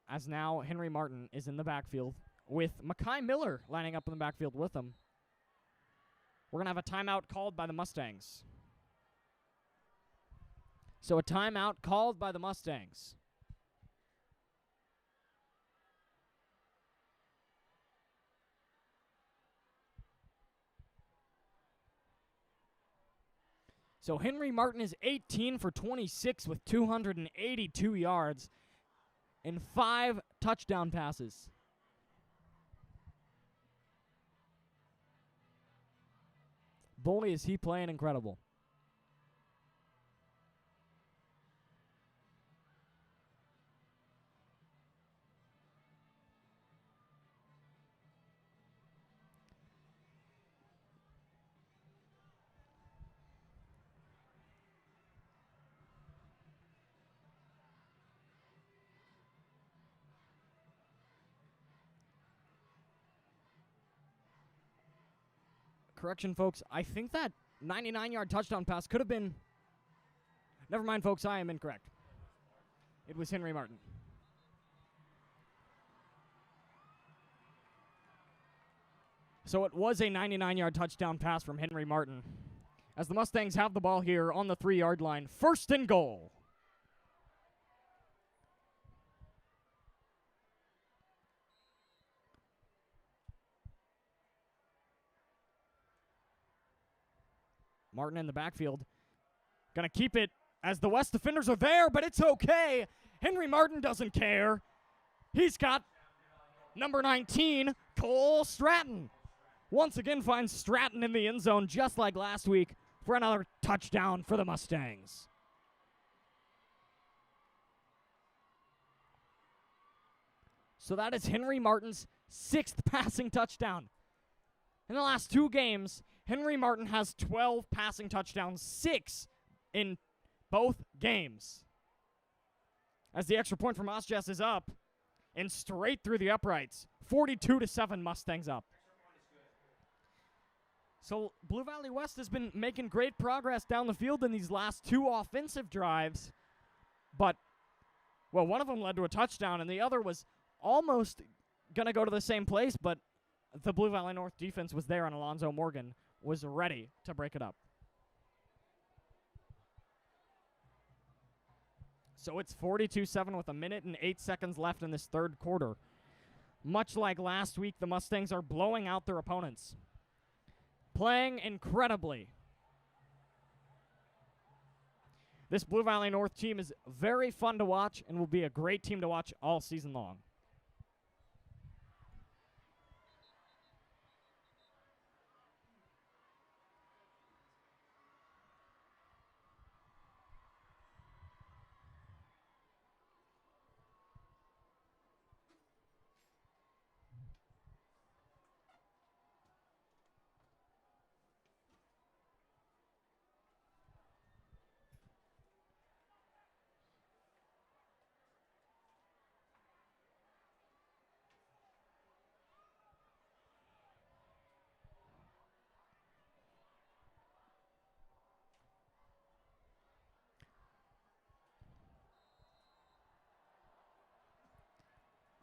As now Henry Martin is in the backfield with Mekhi Miller lining up in the backfield with him. We're going to have a timeout called by the Mustangs. So a timeout called by the Mustangs. So Henry Martin is 18 for 26 with 282 yards and 5 touchdown passes. Boy, is he playing incredible. Correction, folks. I think that 99-yard touchdown pass could have been... Never mind, folks. I am incorrect. It was Henry Martin. So it was a 99-yard touchdown pass from Henry Martin, as the Mustangs have the ball here on the 3-yard line. 1st and goal. Martin in the backfield. Gonna keep it as the West defenders are there, but it's okay. Henry Martin doesn't care. He's got number 19, Cole Stratton. Once again finds Stratton in the end zone, just like last week, for another touchdown for the Mustangs. So that is Henry Martin's 6th passing touchdown. In the last 2 games, Henry Martin has 12 passing touchdowns, 6 in both games. As the extra point from Osjes is up, and straight through the uprights. 42-7 Mustangs up. So Blue Valley West has been making great progress down the field in these last 2 offensive drives. But, well, one of them led to a touchdown, and the other was almost going to go to the same place, but the Blue Valley North defense was there, and Alonzo Morgan was ready to break it up. So it's 42-7 with 1:08 seconds left in this 3rd quarter. Much like last week, the Mustangs are blowing out their opponents. Playing incredibly. This Blue Valley North team is very fun to watch and will be a great team to watch all season long.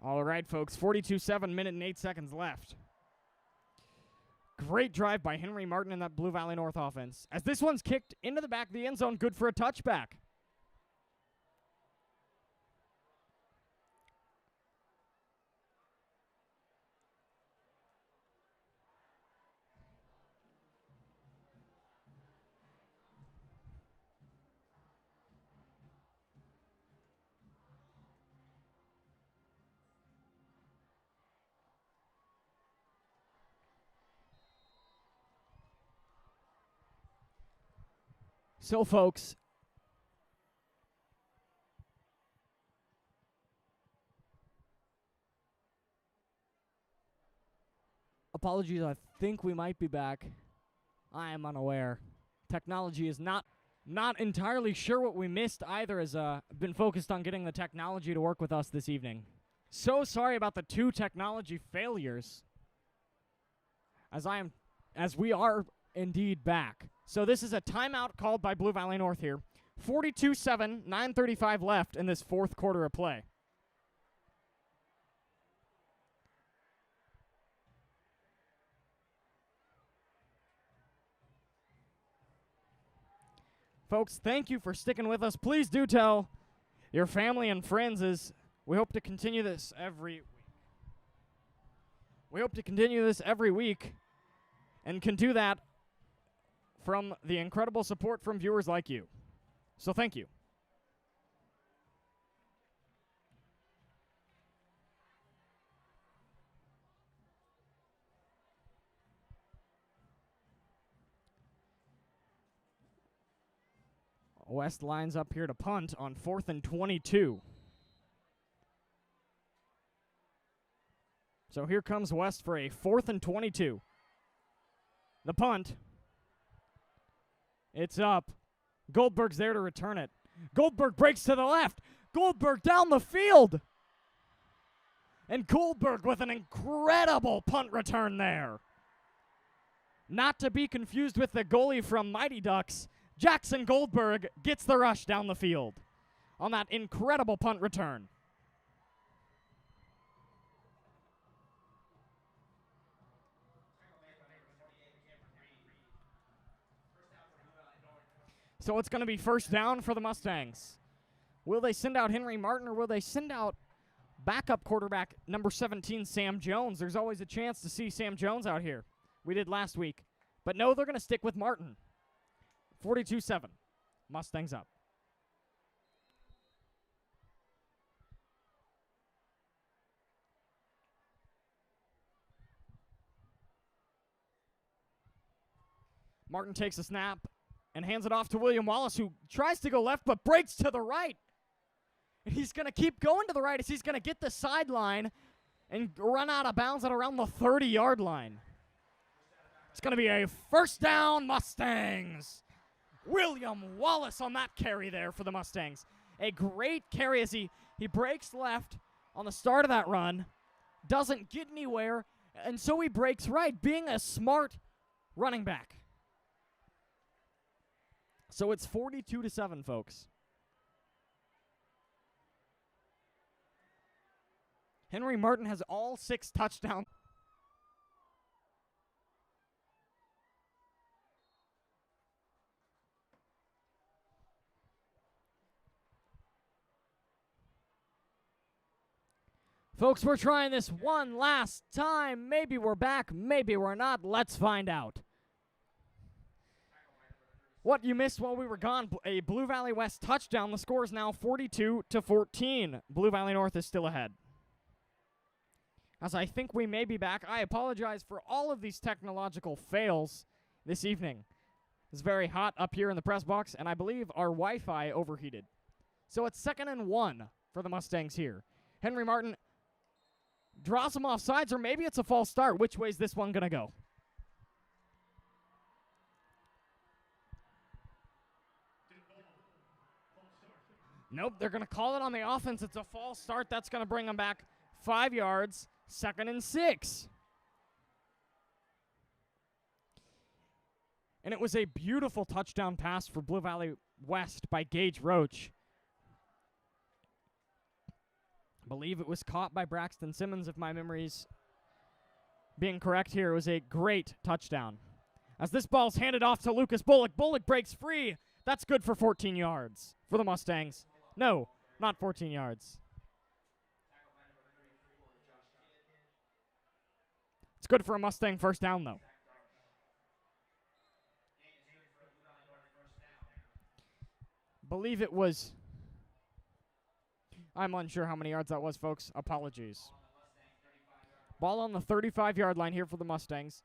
All right, folks, 42-7, 1:08 seconds left. Great drive by Henry Martin in that Blue Valley North offense. As this one's kicked into the back of the end zone, good for a touchback. So, folks, apologies, I think we might be back. I am unaware. Technology is not entirely sure what we missed either, as I've been focused on getting the technology to work with us this evening. So sorry about the 2 technology failures, as we are indeed back. So this is a timeout called by Blue Valley North here. 42-7, 9:35 left in this 4th quarter of play. Folks, thank you for sticking with us. Please do tell your family and friends, as we hope to continue this every week. We hope to continue this every week and can do that from the incredible support from viewers like you. So thank you. West lines up here to punt on 4th and 22. So here comes West for a 4th and 22. The punt. It's up. Goldberg's there to return it. Goldberg breaks to the left. Goldberg down the field. And Goldberg with an incredible punt return there. Not to be confused with the goalie from Mighty Ducks, Jackson Goldberg gets the rush down the field on that incredible punt return. So it's going to be first down for the Mustangs. Will they send out Henry Martin or will they send out backup quarterback number 17, Sam Jones? There's always a chance to see Sam Jones out here. We did last week. But no, they're going to stick with Martin. 42-7. Mustangs up. Martin takes a snap and hands it off to William Wallace, who tries to go left but breaks to the right. And he's going to keep going to the right as he's going to get the sideline and run out of bounds at around the 30-yard line. It's going to be a first down, Mustangs. William Wallace on that carry there for the Mustangs. A great carry as he breaks left on the start of that run, doesn't get anywhere, and so he breaks right, being a smart running back. So it's 42-7, folks. Henry Martin has all 6 touchdowns. Folks, we're trying this one last time. Maybe we're back, maybe we're not. Let's find out. What you missed while we were gone, a Blue Valley West touchdown. The score is now 42-14. Blue Valley North is still ahead. As I think we may be back, I apologize for all of these technological fails this evening. It's very hot up here in the press box, and I believe our Wi-Fi overheated. So it's 2nd and 1 for the Mustangs here. Henry Martin draws him off sides, or maybe it's a false start. Which way is this one going to go? Nope, they're going to call it on the offense. It's a false start. That's going to bring them back 5 yards. 2nd and 6. And it was a beautiful touchdown pass for Blue Valley West by Gage Roach. I believe it was caught by Braxton Simmons, if my memory's being correct here. It was a great touchdown. As this ball's handed off to Lucas Bullock. Bullock breaks free. That's good for 14 yards for the Mustangs. No, not 14 yards. It's good for a Mustang first down, though. Believe it was... I'm unsure how many yards that was, folks. Apologies. Ball on the 35-yard line here for the Mustangs.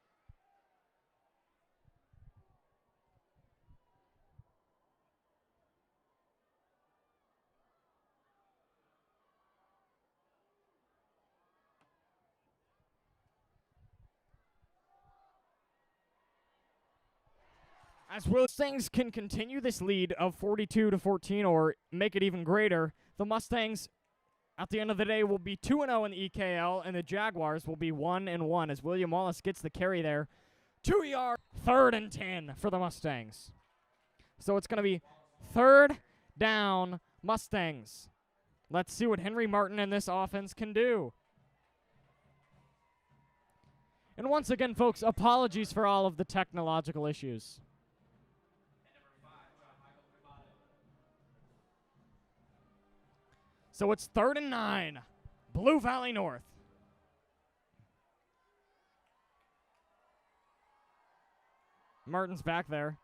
As Mustangs can continue this lead of 42-14 or make it even greater, the Mustangs, at the end of the day, will be 2-0 in the EKL, and the Jaguars will be 1-1 as William Wallace gets the carry there. 2 yard, 3rd and 10 for the Mustangs. So it's going to be 3rd down, Mustangs. Let's see what Henry Martin and this offense can do. And once again, folks, apologies for all of the technological issues. So it's 3rd and 9, Blue Valley North. Martin's back there.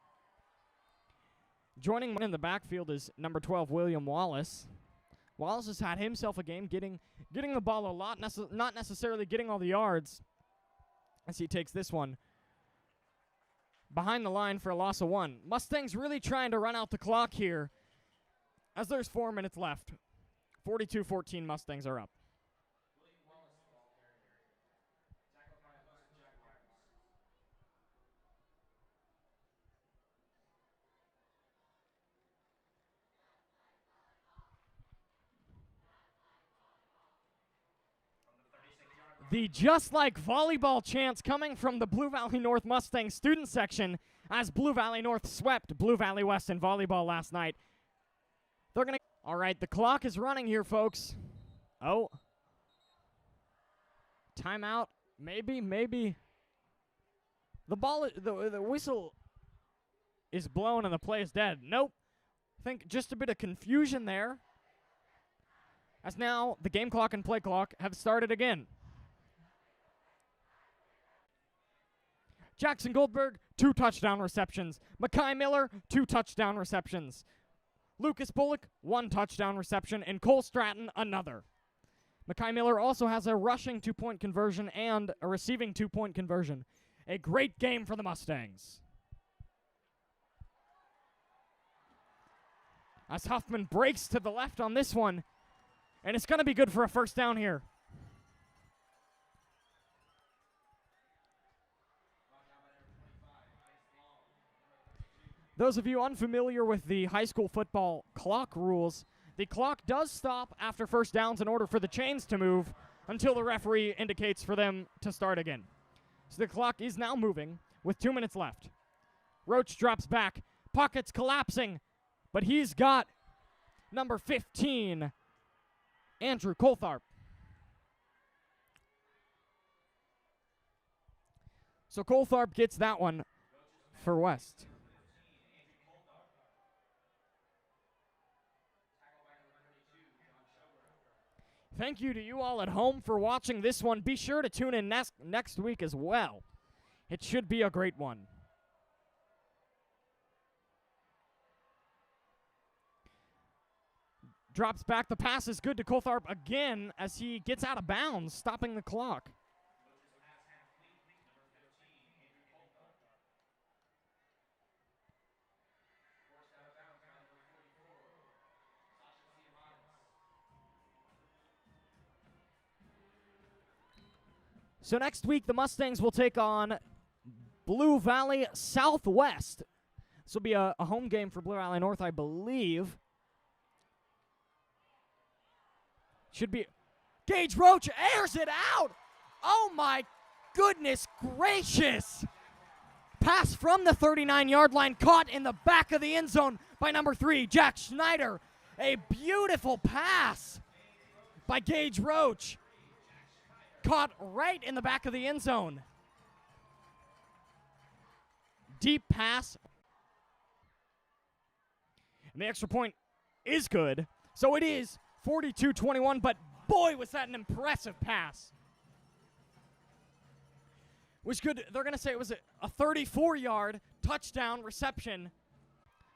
Joining in the backfield is number 12, William Wallace. Wallace has had himself a game getting the ball a lot, not necessarily getting all the yards, as he takes this one behind the line for a loss of 1. Mustangs really trying to run out the clock here as there's 4 minutes left. 42-14, Mustangs are up. The just like volleyball chants coming from the Blue Valley North Mustangs student section as Blue Valley North swept Blue Valley West in volleyball last night. They're going to... All right, the clock is running here, folks. Oh. Timeout. Maybe. The ball, the whistle is blown and the play is dead. Nope. I think just a bit of confusion there. As now the game clock and play clock have started again. Jackson Goldberg, 2 touchdown receptions. Mackay Miller, 2 touchdown receptions. Lucas Bullock, 1 touchdown reception. And Cole Stratton, another. Mackay Miller also has a rushing 2-point conversion and a receiving 2-point conversion. A great game for the Mustangs. As Huffman breaks to the left on this one. And it's going to be good for a first down here. Those of you unfamiliar with the high school football clock rules, the clock does stop after first downs in order for the chains to move until the referee indicates for them to start again. So the clock is now moving with 2 minutes left. Roach drops back. Pocket's collapsing, but he's got number 15, Andrew Coltharp. So Coltharp gets that one for West. Thank you to you all at home for watching this one. Be sure to tune in next week as well. It should be a great one. Drops back. The pass is good to Coltharp again as he gets out of bounds, stopping the clock. So next week, the Mustangs will take on Blue Valley Southwest. This will be a home game for Blue Valley North, I believe. Should be. Gage Roach airs it out. Oh, my goodness gracious. Pass from the 39-yard line, caught in the back of the end zone by number 3, Jack Schneider. A beautiful pass by Gage Roach. Caught right in the back of the end zone. Deep pass. And the extra point is good. So it is 42-21, but boy, was that an impressive pass. Was good. They're going to say it was a 34-yard touchdown reception.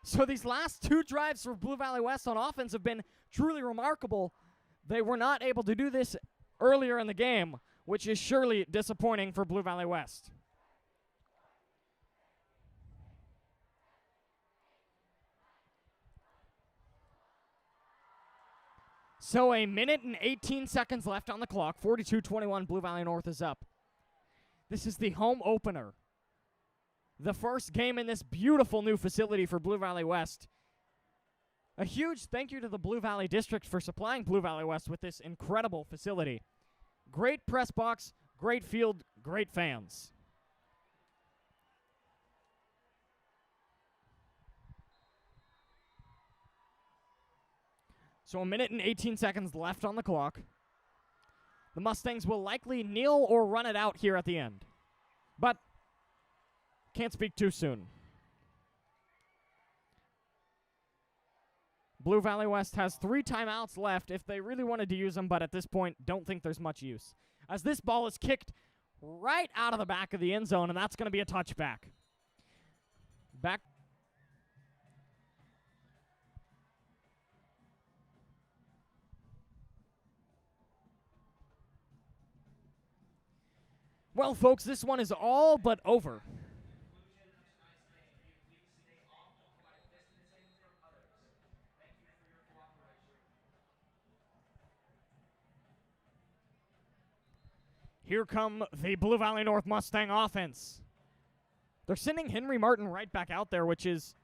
So these last 2 drives for Blue Valley West on offense have been truly remarkable. They were not able to do this earlier in the game, which is surely disappointing for Blue Valley West. So a minute and 18 seconds left on the clock. 42-21, Blue Valley North is up. This is the home opener. The first game in this beautiful new facility for Blue Valley West. A huge thank you to the Blue Valley District for supplying Blue Valley West with this incredible facility. Great press box, great field, great fans. So a minute and 18 seconds left on the clock. The Mustangs will likely kneel or run it out here at the end. But can't speak too soon. Blue Valley West has 3 timeouts left if they really wanted to use them, but at this point, don't think there's much use. As this ball is kicked right out of the back of the end zone, and that's going to be a touchback. Back. Well, folks, this one is all but over. Here come the Blue Valley North Mustang offense. They're sending Henry Martin right back out there, which is